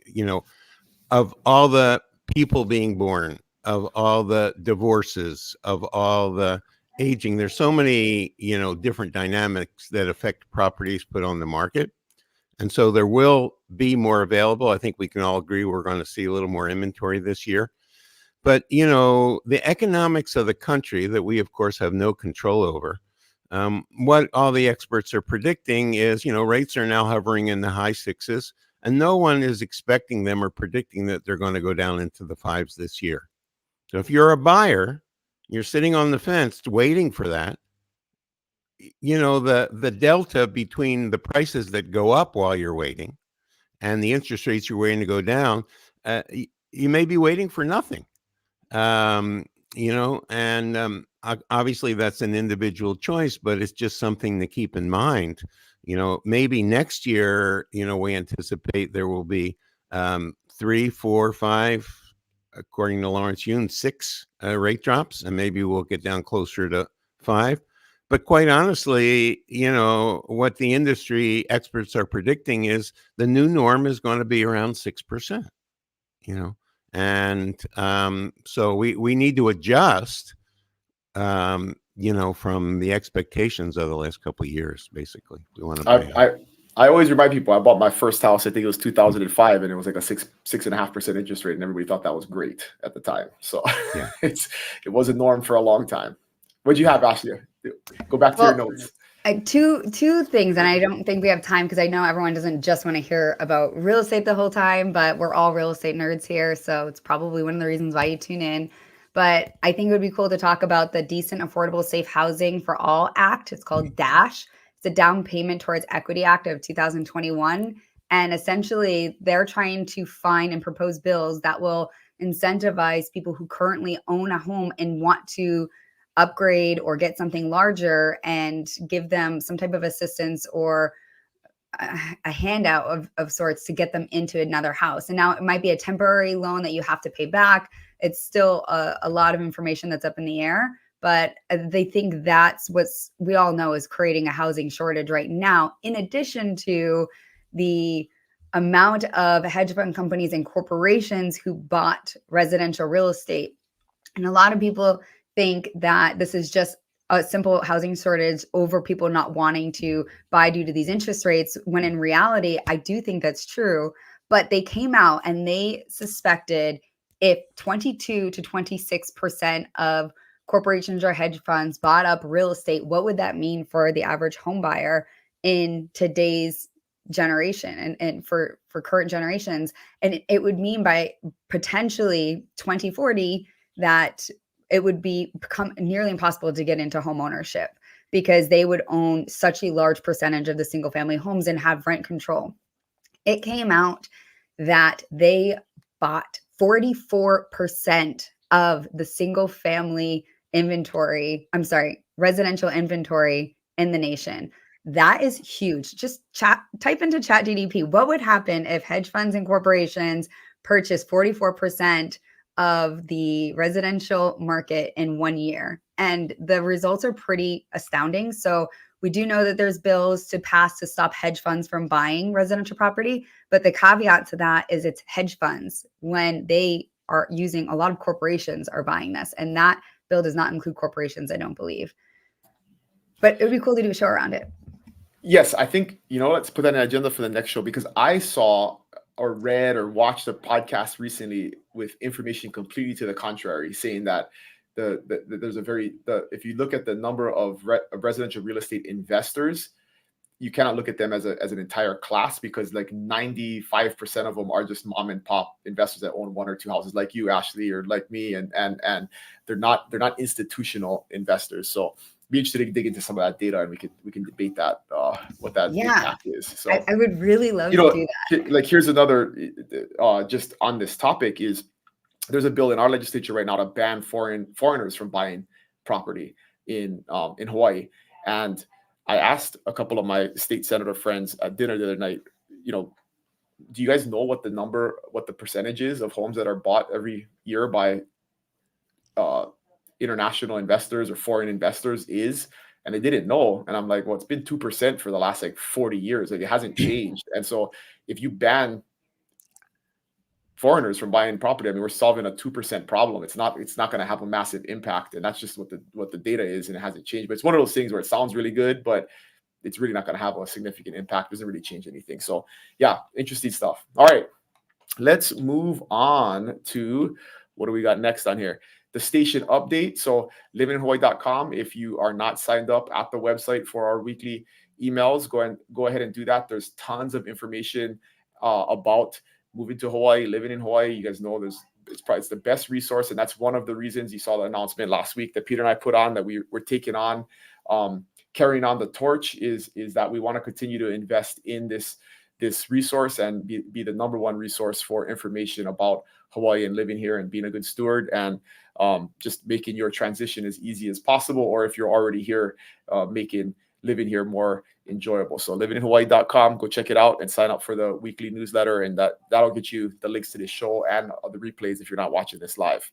S4: of all the people being born, of all the divorces, of all the aging, there's so many, different dynamics that affect properties put on the market. And so there will be more available. I think we can all agree we're going to see a little more inventory this year. But, the economics of the country that we, of course, have no control over, what all the experts are predicting is, rates are now hovering in the high 6s, and no one is expecting them or predicting that they're going to go down into the 5s this year. So if you're a buyer, you're sitting on the fence waiting for that. The delta between the prices that go up while you're waiting and the interest rates you're waiting to go down, you may be waiting for nothing. And obviously that's an individual choice, but it's just something to keep in mind. Maybe next year, we anticipate there will be 3, 4, 5, according to Lawrence Yun, 6 rate drops, and maybe we'll get down closer to 5. But quite honestly, what the industry experts are predicting is the new norm is going to be around 6%, and so we need to adjust, from the expectations of the last couple of years. Basically, we want to buy.
S1: I always remind people I bought my first house. I think it was 2005, and it was like a 6.5% interest rate, and everybody thought that was great at the time. So
S4: Yeah.
S1: it was a norm for a long time. What'd you have, Ashley? Go back to your notes.
S2: Two things, and I don't think we have time because I know everyone doesn't just want to hear about real estate the whole time, but we're all real estate nerds here, so it's probably one of the reasons why you tune in. But I think it would be cool to talk about the Decent, Affordable, Safe Housing for All Act. It's called DASH. It's a Down Payment Towards Equity Act of 2021. And essentially, they're trying to find and propose bills that will incentivize people who currently own a home and want to upgrade or get something larger and give them some type of assistance or a handout of sorts to get them into another house. And now it might be a temporary loan that you have to pay back. It's still a lot of information that's up in the air, but they think that's what's we all know is creating a housing shortage right now, in addition to the amount of hedge fund companies and corporations who bought residential real estate. And a lot of people think that this is just a simple housing shortage over people not wanting to buy due to these interest rates, when in reality, I do think that's true. But they came out and they suspected if 22 to 26% of corporations or hedge funds bought up real estate, what would that mean for the average home buyer in today's generation and for current generations? And it would mean by potentially 2040 that it would become nearly impossible to get into home ownership because they would own such a large percentage of the single family homes and have rent control. It came out that they bought 44% of the single family residential inventory in the nation. That is huge. Just type into ChatGPT. What would happen if hedge funds and corporations purchased 44% of the residential market in 1 year? And the results are pretty astounding. So we do know that there's bills to pass to stop hedge funds from buying residential property. But the caveat to that is it's hedge funds when they are using a lot of corporations are buying this. And that bill does not include corporations, I don't believe. But it would be cool to do a show around it.
S1: Yes, I think, let's put that in an agenda for the next show, because I saw or read or watched a podcast recently with information completely to the contrary, saying that if you look at the number of residential real estate investors, you cannot look at them as an entire class, because like 95% of them are just mom and pop investors that own 1 or 2 houses, like you, Ashley, or like me, and they're not institutional investors. So be interested to dig into some of that data, and we can debate that what that impact is. So
S2: I would really love to do that.
S1: Like here's another just on this topic is there's a bill in our legislature right now to ban foreigners from buying property in Hawaii. And I asked a couple of my state senator friends at dinner the other night, do you guys know what the percentage is of homes that are bought every year by international investors or foreign investors is? And they didn't know. And I'm like, well, it's been 2% for the last 40 years. Like, it hasn't changed. And so if you ban foreigners from buying property, I mean, we're solving a 2% problem. It's not going to have a massive impact. And that's just what the data is. And it hasn't changed. But it's one of those things where it sounds really good, but it's really not going to have a significant impact. It doesn't really change anything. So yeah, interesting stuff. All right, let's move on to what do we got next on here? The station update. So livinginhawaii.com. If you are not signed up at the website for our weekly emails, go ahead and do that. There's tons of information about moving to Hawaii, living in Hawaii. You guys know it's the best resource. And that's one of the reasons you saw the announcement last week that Peter and I put on, that we're taking on, carrying on the torch, is that we want to continue to invest in this resource and be the number one resource for information about Hawaii and living here and being a good steward, and just making your transition as easy as possible, or if you're already here, making living here more enjoyable. So livinginhawaii.com, go check it out and sign up for the weekly newsletter, and that'll get you the links to this show and the replays if you're not watching this live.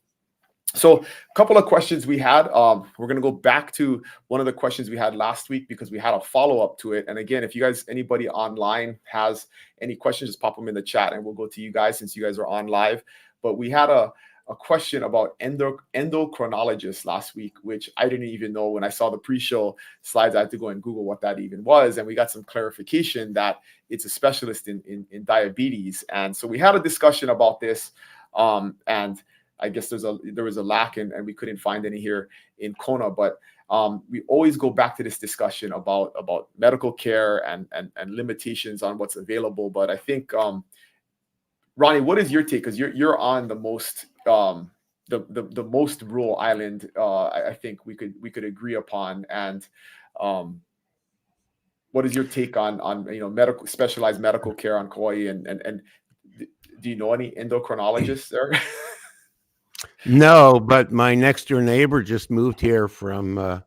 S1: So a couple of questions we had. We're going to go back to one of the questions we had last week because we had a follow-up to it. And again, if you guys, anybody online has any questions, just pop them in the chat and we'll go to you guys since you guys are on live. But we had a question about endocrinologists last week, which I didn't even know. When I saw the pre-show slides, I had to go and Google what that even was. And we got some clarification that it's a specialist in diabetes. And so we had a discussion about this. And I guess there was a lack and we couldn't find any here in Kona, but we always go back to this discussion about medical care and limitations on what's available. But I think, Ronnie, what is your take? Because you're on the most the most rural island. I think we could agree upon. And what is your take on specialized medical care on Kauai? And do you know any endocrinologists there?
S4: No, but my next door neighbor just moved here from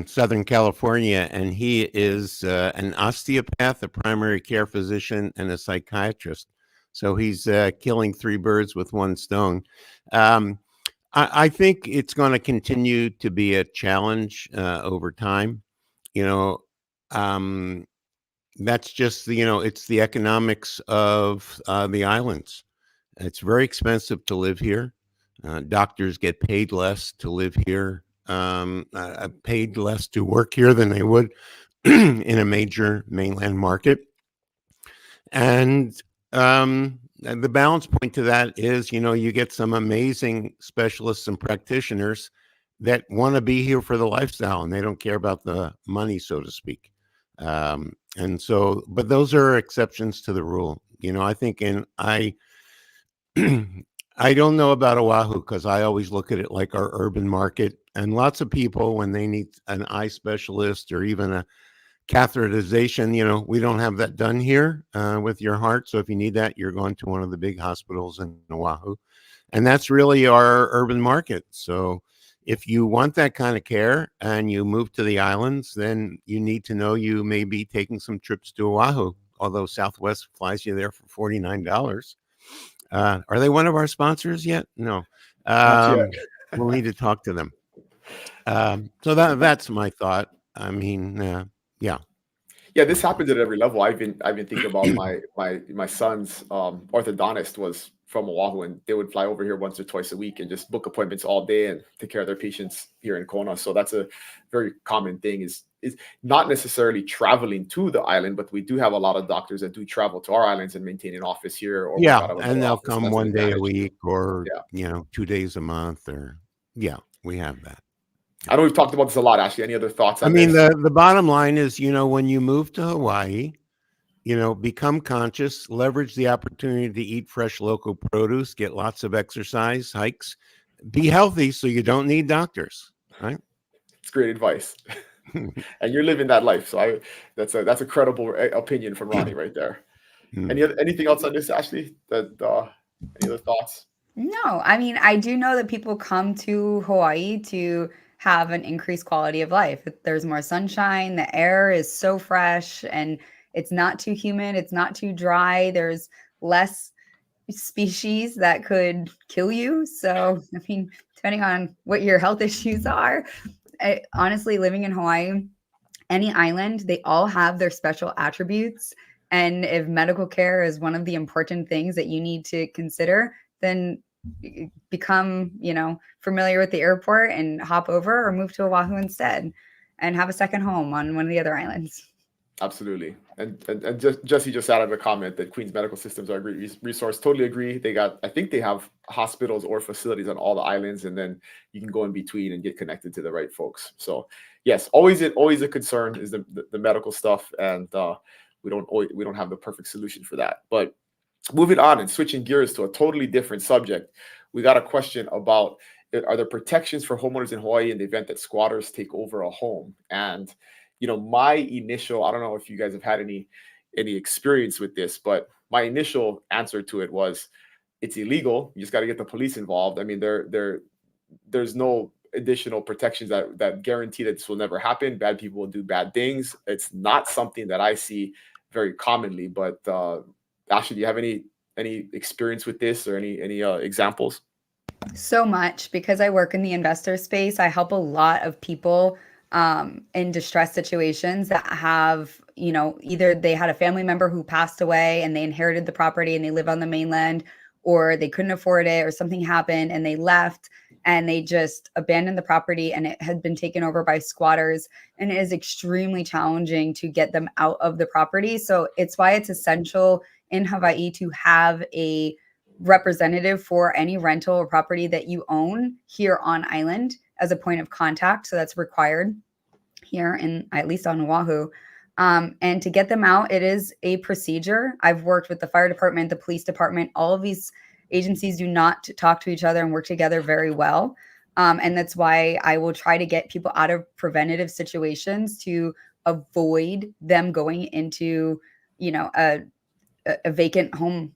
S4: Southern California, and he is an osteopath, a primary care physician, and a psychiatrist. So he's killing three birds with one stone. I think it's going to continue to be a challenge over time. That's just it's the economics of the islands. It's very expensive to live here. Doctors get paid less to live here, paid less to work here than they would in a major mainland market. And the balance point to that is, you get some amazing specialists and practitioners that want to be here for the lifestyle and they don't care about the money, so to speak. And so, but those are exceptions to the rule. I think I don't know about Oahu because I always look at it like our urban market, and lots of people, when they need an eye specialist or even a catheterization, we don't have that done here with your heart. So if you need that, you're going to one of the big hospitals in Oahu, and that's really our urban market. So if you want that kind of care and you move to the islands, then you need to know you may be taking some trips to Oahu, although Southwest flies you there for $49. Are they one of our sponsors yet? No. We'll need to talk to them. So that's my thought. I mean, yeah.
S1: Yeah, this happens at every level. I've been thinking about my son's orthodontist was from Oahu, and they would fly over here once or twice a week and just book appointments all day and take care of their patients here in Kona. So that's a very common thing. Is not necessarily traveling to the island, but we do have a lot of doctors that do travel to our islands and maintain an office here. Or
S4: and they'll come one day a week, or 2 days a month, or we have that.
S1: I know we've talked about this a lot, Ashley. Any other thoughts on
S4: this?
S1: The
S4: bottom line is, when you move to Hawaii, become conscious, leverage the opportunity to eat fresh local produce, get lots of exercise, hikes, be healthy so you don't need doctors, right?
S1: It's great advice. And you're living that life. So that's a credible opinion from Ronnie right there. Anything else on this, Ashley? Any other thoughts?
S2: No, I mean, I do know that people come to Hawaii to have an increased quality of life. There's more sunshine, the air is so fresh, and it's not too humid, it's not too dry. There's less species that could kill you. So, I mean, depending on what your health issues are, honestly, living in Hawaii, any island, they all have their special attributes. And if medical care is one of the important things that you need to consider, then become, familiar with the airport and hop over, or move to Oahu instead and have a second home on one of the other islands.
S1: Absolutely. And Jesse just added a comment that Queens medical systems are a great resource. Totally agree. I think they have hospitals or facilities on all the islands, and then you can go in between and get connected to the right folks. So yes, always a concern is the medical stuff. And we don't have the perfect solution for that. But moving on and switching gears to a totally different subject, we got a question about, are there protections for homeowners in Hawaii in the event that squatters take over a home? And my initial, I don't know if you guys have had any experience with this, but my initial answer to it was, it's illegal. You just got to get the police involved. I mean, there's no additional protections that guarantee that this will never happen. Bad people will do bad things. It's not something that I see very commonly. But Ashley, do you have any experience with this or any examples?
S2: So much, because I work in the investor space. I help a lot of people in distress situations that have, either they had a family member who passed away and they inherited the property and they live on the mainland, or they couldn't afford it, or something happened and they left and they just abandoned the property and it had been taken over by squatters. And it is extremely challenging to get them out of the property. So it's why it's essential in Hawaii to have a representative for any rental or property that you own here on island as a point of contact. So that's required here, in at least on Oahu. And to get them out, it is a procedure. I've worked with the fire department, the police department. All of these agencies do not talk to each other and work together very well. And that's why I will try to get people out of preventative situations to avoid them going into, a vacant home,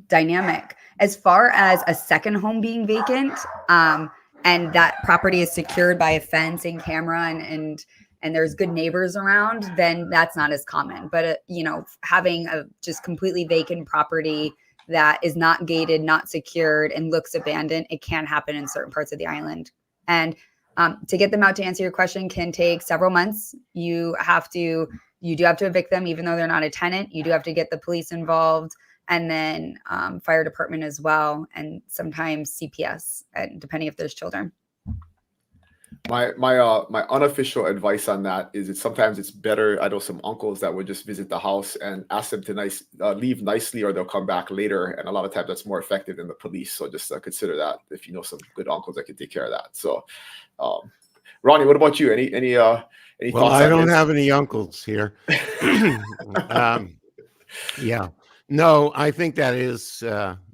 S2: dynamic. As far as a second home being vacant, and that property is secured by a fence and camera and there's good neighbors around, then that's not as common. But having a just completely vacant property that is not gated, not secured, and looks abandoned, it can happen in certain parts of the island. And to get them out, to answer your question, can take several months. You do have to evict them, even though they're not a tenant. You do have to get the police involved, and then fire department as well, and sometimes CPS, depending if there's children.
S1: My unofficial advice on that is sometimes it's better. I know some uncles that would just visit the house and ask them to leave nicely, or they'll come back later. And a lot of times that's more effective than the police. So just consider that if you know some good uncles that can take care of that. So, Ronnie, what about you? Any
S4: Well,
S1: thoughts
S4: I
S1: on
S4: don't
S1: this?
S4: have any uncles here. Yeah. No, I think that is,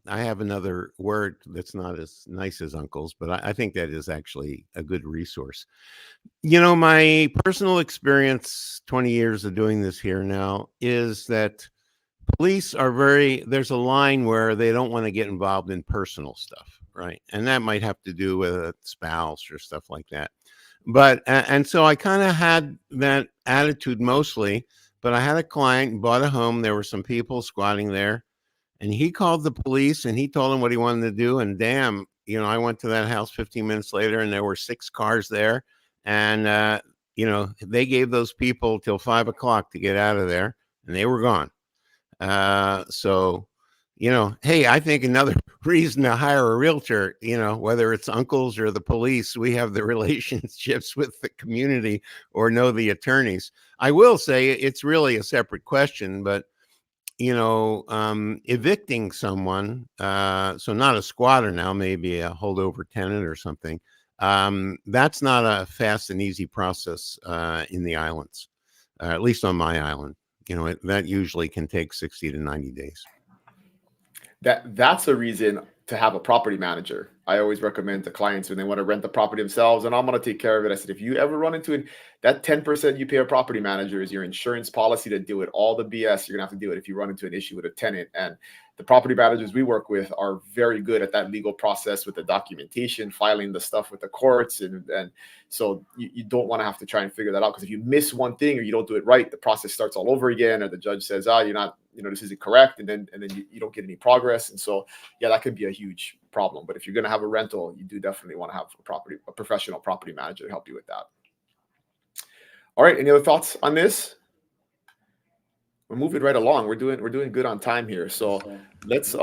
S4: I have another word that's not as nice as uncles, but I think that is actually a good resource. My personal experience, 20 years of doing this here now, is that police are there's a line where they don't want to get involved in personal stuff, right? And that might have to do with a spouse or stuff like that. But, and so I kind of had that attitude mostly. But I had a client who bought a home. There were some people squatting there, and he called the police and he told them what he wanted to do. And damn, I went to that house 15 minutes later and there were 6 cars there. And, they gave those people till 5 o'clock to get out of there, and they were gone. So, hey, I think another reason to hire a realtor, whether it's uncles or the police, we have the relationships with the community or know the attorneys. I will say it's really a separate question, but, evicting someone, so not a squatter now, maybe a holdover tenant or something, that's not a fast and easy process in the islands, at least on my island. That usually can take 60 to 90 days.
S1: That's a reason to have a property manager. I always recommend to clients when they want to rent the property themselves, and I'm going to take care of it. I said, if you ever run into it, that 10% you pay a property manager is your insurance policy to deal with all the BS you're going to have to deal with if you run into an issue with a tenant. And the property managers we work with are very good at that legal process with the documentation, filing the stuff with the courts. And so you don't want to have to try and figure that out, because if you miss one thing or you don't do it right, the process starts all over again, or the judge says, you're not, this isn't correct. And then you don't get any progress. And so, yeah, that could be a huge problem. But if you're going to have a rental, you do definitely want to have a professional property manager to help you with that. All right. Any other thoughts on this? We're moving right along. We're doing good on time here. So let's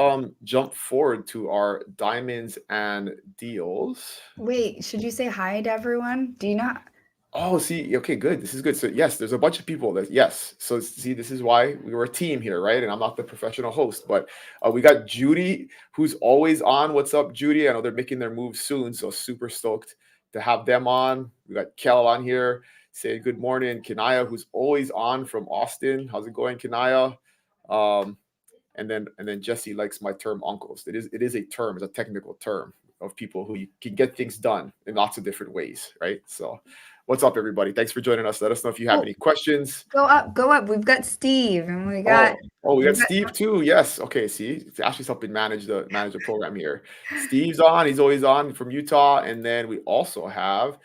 S1: jump forward to our diamonds and deals.
S2: Wait, should you say hi to everyone? Do you not?
S1: Oh, see, okay, good. This is good. So yes, there's a bunch of people yes. So see, this is why we were a team here, right? And I'm not the professional host, but we got Judy, who's always on. What's up, Judy? I know they're making their move soon, so super stoked to have them on. We got Kel on here saying good morning. Kanaya, who's always on from Austin. How's it going, Kanaya? And then Jesse likes my term uncles. It is a term, it's a technical term of people who you can get things done in lots of different ways, right? So what's up, everybody? Thanks for joining us. Let us know if you have any questions.
S2: Go up. We've got Steve, and we got
S1: we got Steve too. Yes. Okay. See, Ashley's helping manage the program here. Steve's on. He's always on from Utah, and then we also have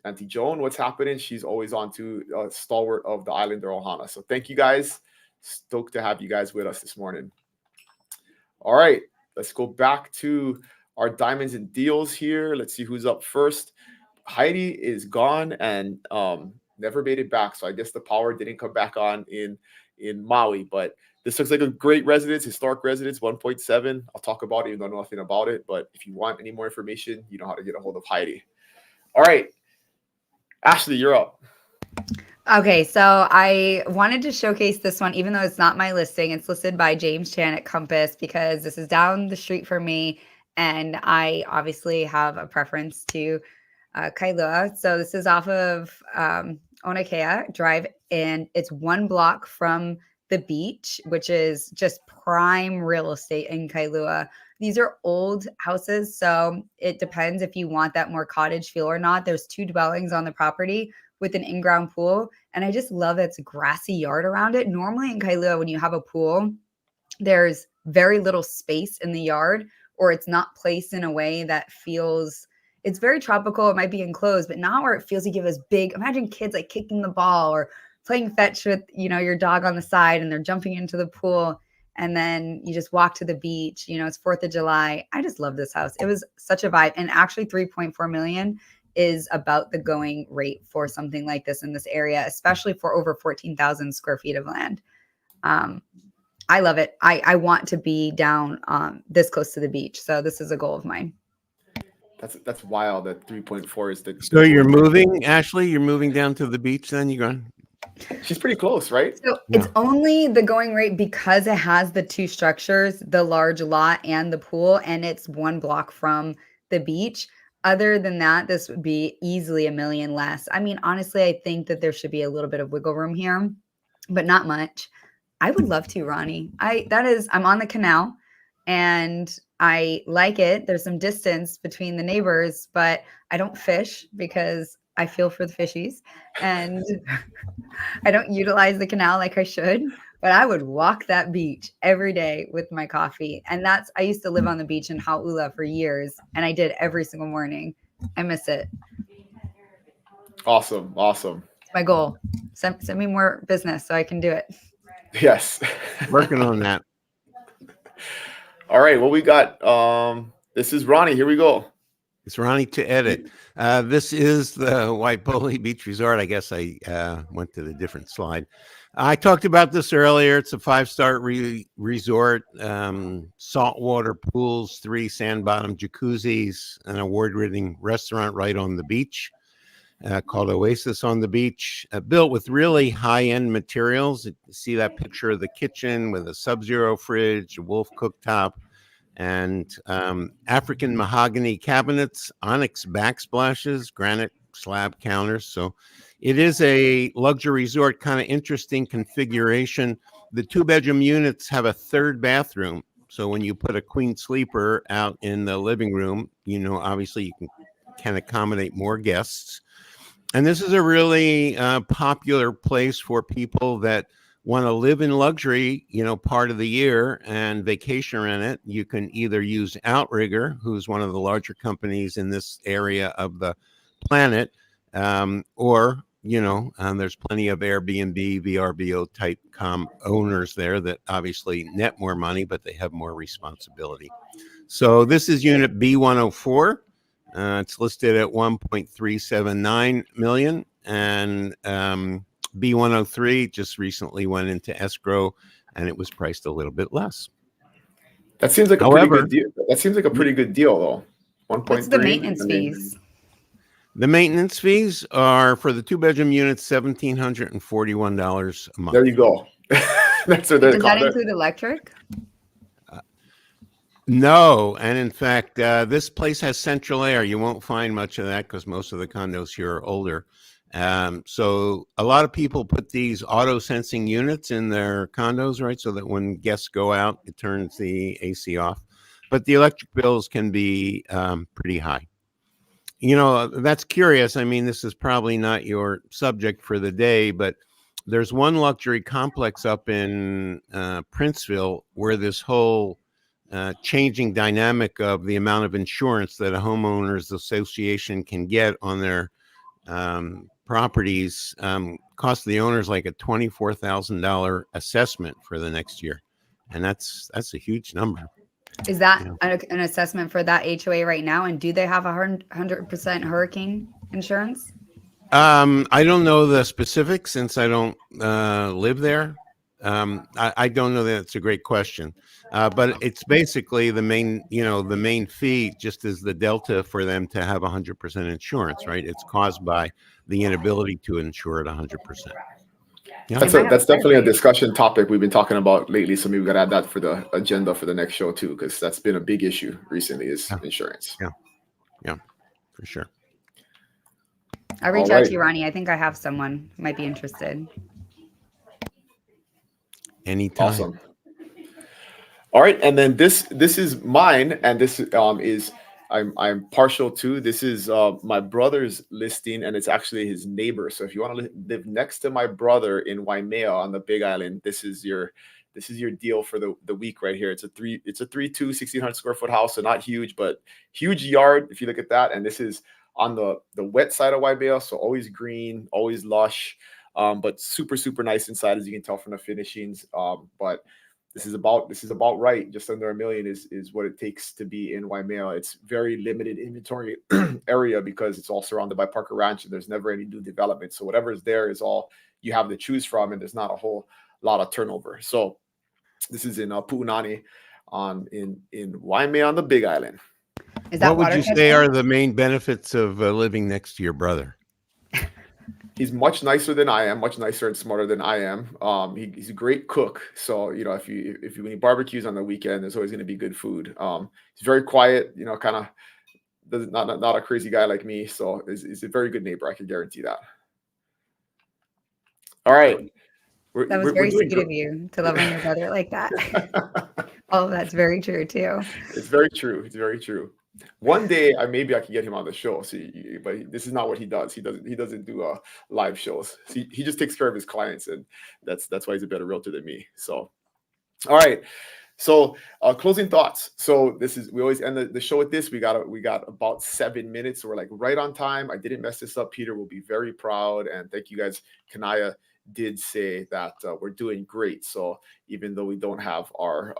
S1: Auntie Joan. What's happening? She's always on to stalwart of the island, Ohana. So thank you guys. Stoked to have you guys with us this morning. All right, let's go back to our diamonds and deals here. Let's see who's up first. Heidi is gone and never made it back. So I guess the power didn't come back on in Maui, but this looks like a great residence, historic residence, 1.7. I'll talk about it, even though I know nothing about it. But if you want any more information, you know how to get a hold of Heidi. All right, Ashley, you're up.
S2: Okay, so I wanted to showcase this one, even though it's not my listing. It's listed by James Chan at Compass because this is down the street from me, and I obviously have a preference to Kailua. So this is off of Onakea Drive, and it's 1 block from the beach, which is just prime real estate in Kailua. These are old houses, so it depends if you want that more cottage feel or not. There's 2 dwellings on the property with an in-ground pool. And I just love that it's a grassy yard around it. Normally in Kailua, when you have a pool, there's very little space in the yard, or it's not placed in a way that feels, it's very tropical. It might be enclosed, but not where it feels like you have this big, imagine kids like kicking the ball or playing fetch with, your dog on the side and they're jumping into the pool. And then you just walk to the beach, it's 4th of July. I just love this house. It was such a vibe. And actually 3.4 million is about the going rate for something like this in this area, especially for over 14,000 square feet of land. I love it. I want to be down this close to the beach. So this is a goal of mine.
S1: That's wild. That 3.4 is the.
S4: So you're moving, Ashley? You're moving down to the beach then? You're going?
S1: She's pretty close, right?
S2: So it's only the going rate because it has the 2 structures, the large lot and the pool, and it's 1 block from the beach. Other than that, this would be easily $1 million less. I mean, honestly, I think that there should be a little bit of wiggle room here, but not much. I would love to, Ronnie. I'm on the canal and I like it. There's some distance between the neighbors, but I don't fish because I feel for the fishies and I don't utilize the canal like I should. But I would walk that beach every day with my coffee. And I used to live on the beach in Hau'ula for years. And I did every single morning. I miss it.
S1: Awesome.
S2: It's my goal. Send me more business so I can do it.
S1: Yes.
S4: Working on that.
S1: All right. Well, we got, this is Ronnie. Here we go.
S4: It's Ronnie to edit. This is the Waipouli Beach Resort. I guess I went to the different slide. I talked about this earlier. It's a 5-star resort, saltwater pools, 3 sand-bottom jacuzzis, an award-winning restaurant right on the beach called Oasis on the Beach, built with really high-end materials. You see that picture of the kitchen with a Sub-Zero fridge, a Wolf cooktop, and African mahogany cabinets, onyx backsplashes, granite slab counters. So it is a luxury resort, kind of interesting configuration. The 2-bedroom units have a 3rd bathroom. So when you put a queen sleeper out in the living room, obviously you can accommodate more guests. And this is a really popular place for people that want to live in luxury, part of the year and vacation in it. You can either use Outrigger, who's one of the larger companies in this area of the planet, or there's plenty of Airbnb, VRBO type owners there that obviously net more money, but they have more responsibility. So this is unit B104. It's listed at 1.379 million, and B103 just recently went into escrow, and it was priced a little bit less.
S1: That seems like a pretty good deal. That seems like a pretty good deal, though. 1.3.
S2: What's the maintenance fees?
S4: The maintenance fees are for the 2-bedroom units, $1,741 a month.
S1: There you go. Does
S2: that include electric?
S4: No, and in fact, this place has central air. You won't find much of that because most of the condos here are older. So a lot of people put these auto sensing units in their condos, right? So that when guests go out, it turns the AC off. But the electric bills can be pretty high. That's curious. I mean, this is probably not your subject for the day, but there's one luxury complex up in Princeville where this whole changing dynamic of the amount of insurance that a homeowners association can get on their properties cost the owners like a $24,000 assessment for the next year. And that's a huge number.
S2: Is that an assessment for that HOA right now? And do they have 100% hurricane insurance?
S4: I don't know the specifics since I don't live there. I don't know. That's a great question. But it's basically the main fee just is the delta for them to have 100% insurance, right? It's caused by the inability to insure at 100%. Yeah.
S1: That's definitely a discussion topic we've been talking about lately. So maybe we got to add that for the agenda for the next show too, because that's been a big issue recently is insurance.
S4: Yeah, for sure.
S2: I'll reach out to you, Ronnie. I think I have someone who might be interested.
S4: Anytime.
S1: Awesome. All right, and then this is mine, and this is I'm partial to. This is my brother's listing, and it's actually his neighbor. So if you want to live next to my brother in Waimea on the Big Island, this is your deal for the week right here. It's a 1,600 square foot house, so not huge, but huge yard if you look at that. And this is on the wet side of Waimea, so always green, always lush, but super nice inside, as you can tell from the finishings. But this is about right. Just under $1 million is what it takes to be in Waimea. It's very limited inventory area because it's all surrounded by Parker Ranch and there's never any new development. So whatever is there is all you have to choose from, and there's not a whole lot of turnover. So this is in Pu'unani in Waimea on the Big Island.
S4: What would you say are the main benefits of living next to your brother?
S1: He's much nicer than I am, much nicer and smarter than I am. He's a great cook. So, if when he barbecues on the weekend, there's always going to be good food. He's very quiet, kind of not a crazy guy like me. So he's a very good neighbor. I can guarantee that. All right.
S2: That was very sweet of you to love your brother like that. Oh, that's very true too.
S1: It's very true. It's very true. One day, maybe I can get him on the show. But this is not what he does. He doesn't do live shows. He just takes care of his clients, and that's why he's a better realtor than me. So, all right. So, closing thoughts. So we always end the show with this. We got about 7 minutes. So we're like right on time. I didn't mess this up. Peter will be very proud, and thank you guys. Kanaya did say that we're doing great. So even though we don't have our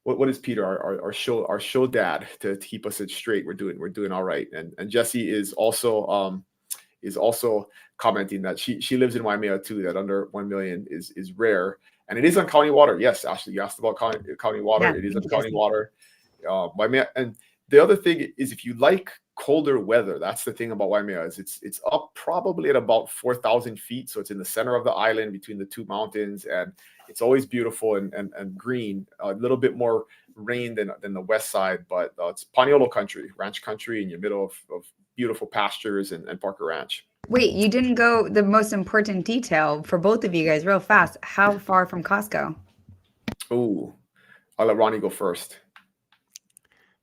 S1: what is Peter, our show dad to keep us straight, we're doing all right. And Jessie is also commenting that she lives in Waimea too, that under 1 million is rare, and it is on county water. Yes, Ashley, you asked about county water. Yeah, it is on county water. Waimea, and the other thing is, if you like colder weather, that's the thing about Waimea, is it's up probably at about 4,000 feet, so it's in the center of the island between the two mountains, and it's always beautiful and green. A little bit more rain than the west side, but it's Paniolo country, ranch country, in your middle of beautiful pastures and Parker Ranch.
S2: Wait, you didn't go the most important detail for both of you guys real fast. How far from Costco?
S1: Oh, I'll let Ronnie go first.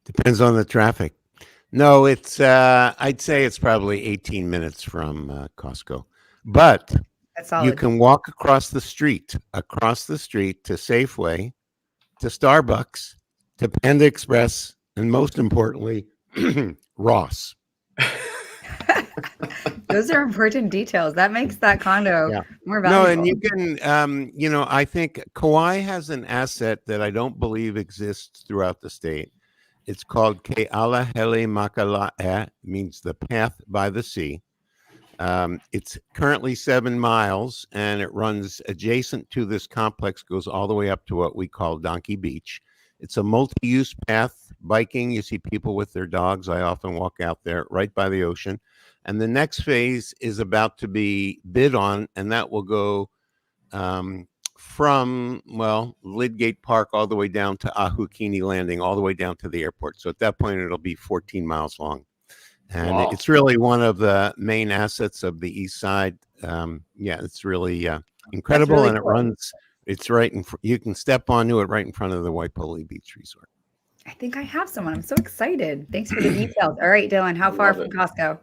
S4: Depends on the traffic. No, it's I'd say it's probably 18 minutes from Costco, but you can walk across the street to Safeway, to Starbucks, to Panda Express, and most importantly, Ross.
S2: Those are important details. That makes that condo more valuable.
S4: No, and you can, I think Kauai has an asset that I don't believe exists throughout the state. It's called Ke'ala Hele Makala'e, means the path by the sea. It's currently 7 miles, and it runs adjacent to this complex, goes all the way up to what we call Donkey Beach. It's a multi-use path, biking. You see people with their dogs. I often walk out there right by the ocean. And the next phase is about to be bid on, and that will go from, Lidgate Park all the way down to Ahukini Landing, all the way down to the airport. So at that point, it'll be 14 miles long. And It's really one of the main assets of the east side. It's really incredible. Really cool. It's right you can step onto it right in front of the Waipouli Beach Resort.
S2: I think I have someone. I'm so excited. Thanks for the details. All right, Dylan, how far
S1: Love
S2: from
S1: it.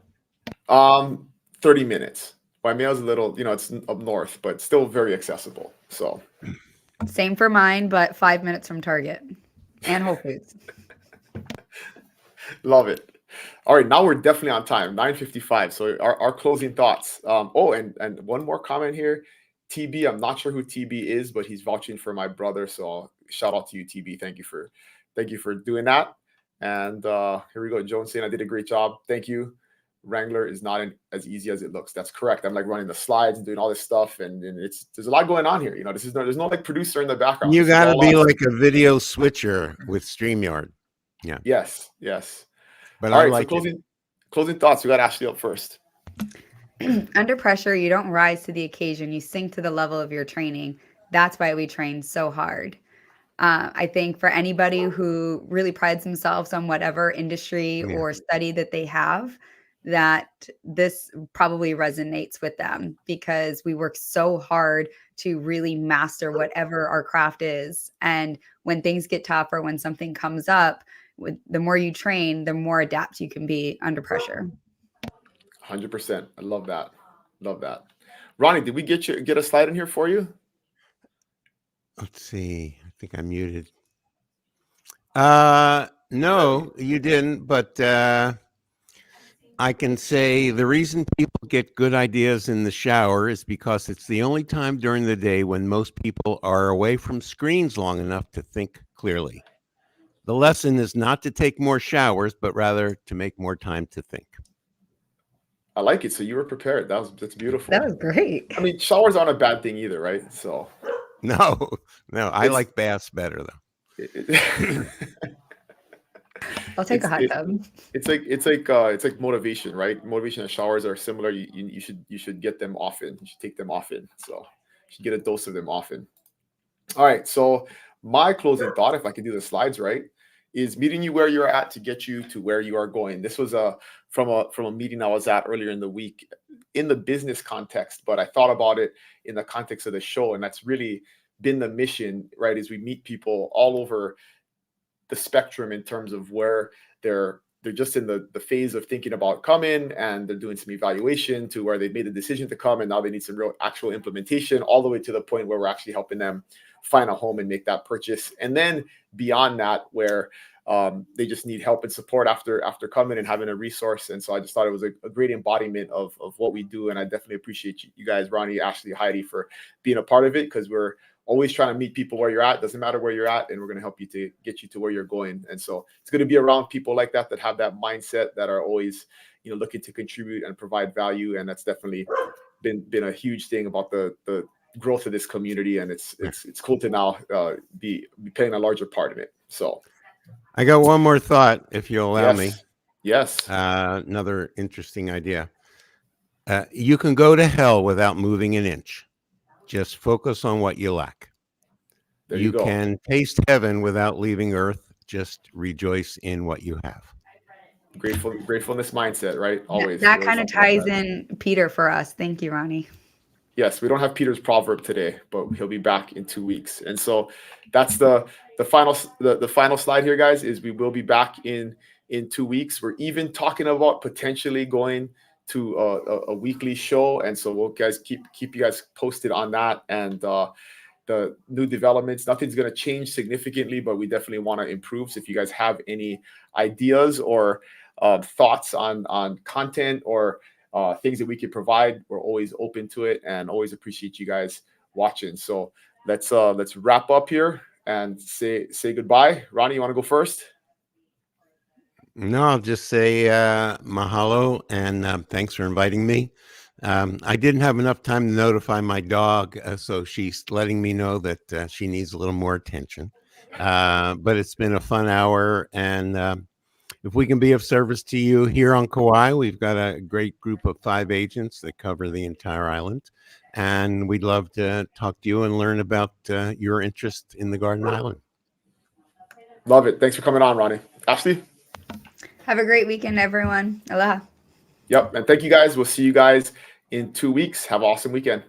S2: Costco?
S1: 30 minutes. Waimea's a little, it's up north, but still very accessible. So
S2: Same for mine, but 5 minutes from Target and Whole Foods.
S1: love it. All right, now we're definitely on time, 9:55. So our closing thoughts. And one more comment here. TB, I'm not sure who TB is, but he's vouching for my brother. So shout out to you, TB. Thank you for doing that. And here we go. Joan saying I did a great job. Thank you. Wrangler is not as easy as it looks. That's correct. I'm like running the slides and doing all this stuff, and there's a lot going on here. There's no like producer in the background.
S4: You
S1: This is
S4: got to
S1: all
S4: be
S1: us.
S4: like a video switcher with StreamYard. Yeah.
S1: Yes.
S4: But
S1: All
S4: I
S1: right.
S4: like
S1: So
S4: it.
S1: closing thoughts. We got Ashley up first.
S2: Under pressure, you don't rise to the occasion. You sink to the level of your training. That's why we train so hard. I think for anybody who really prides themselves on whatever industry
S4: Yeah.
S2: or study that they have, that this probably resonates with them because we work so hard to really master whatever our craft is. And when things get tough or when something comes up, the more you train, the more adapt you can be under pressure.
S1: 100%. I love that. Ronnie, did we get a slide in here for you?
S4: Let's see. I think I'm muted. No, you didn't. But I can say the reason people get good ideas in the shower is because it's the only time during the day when most people are away from screens long enough to think clearly. The lesson is not to take more showers, but rather to make more time to think.
S1: I like it. So you were prepared. That's beautiful.
S2: That was great.
S1: I mean, showers aren't a bad thing either, right? So
S4: No, I like baths better though.
S2: I'll take a hot tub.
S1: It's like motivation, right? Motivation and showers are similar. You should get them often. You should take them often. So you should get a dose of them often. All right. So my closing thought, if I can do the slides right, is meeting you where you're at to get you to where you are going. This was from a meeting I was at earlier in the week in the business context, but I thought about it in the context of the show, and that's really been the mission, right? Is we meet people all over the spectrum in terms of where they're just in the phase of thinking about coming, and they're doing some evaluation to where they've made the decision to come, and now they need some real actual implementation, all the way to the point where we're actually helping them find a home and make that purchase. And then beyond that, where they just need help and support after coming and having a resource. And so I just thought it was a great embodiment of what we do. And I definitely appreciate you guys, Ronnie, Ashley, Heidi, for being a part of it, because we're always trying to meet people where you're at. Doesn't matter where you're at, and we're going to help you to get you to where you're going. And so it's going to be around people like that have that mindset, that are always looking to contribute and provide value. And that's definitely been a huge thing about the growth of this community, and it's cool to now be playing a larger part of it. So
S4: I got one more thought, if you'll allow me.
S1: Yes.
S4: Another interesting idea. You can go to hell without moving an inch. Just focus on what you lack.
S1: There you go.
S4: Can taste heaven without leaving earth. Just rejoice in what you have.
S1: Gratefulness mindset, right? Always.
S2: That kind of ties in Peter for us. Thank you, Ronnie.
S1: Yes, we don't have Peter's proverb today, but he'll be back in 2 weeks. And so that's the final slide here, guys, is we will be back in 2 weeks. We're even talking about potentially going to a weekly show. And so we'll keep you guys posted on that. And the new developments, nothing's going to change significantly, but we definitely want to improve. So if you guys have any ideas or thoughts on content or things that we can provide, we're always open to it, and always appreciate you guys watching. So let's wrap up here and say goodbye. Ronnie, you want to go first?
S4: No, I'll just say mahalo, and thanks for inviting me. I didn't have enough time to notify my dog, so she's letting me know that she needs a little more attention. But it's been a fun hour, and if we can be of service to you here on Kauai, we've got a great group of 5 agents that cover the entire island, and we'd love to talk to you and learn about your interest in the Garden Island.
S1: Love it. Thanks for coming on, Ronnie. Ashley?
S2: Have a great weekend, everyone. Aloha.
S1: Yep. And thank you guys. We'll see you guys in 2 weeks. Have an awesome weekend.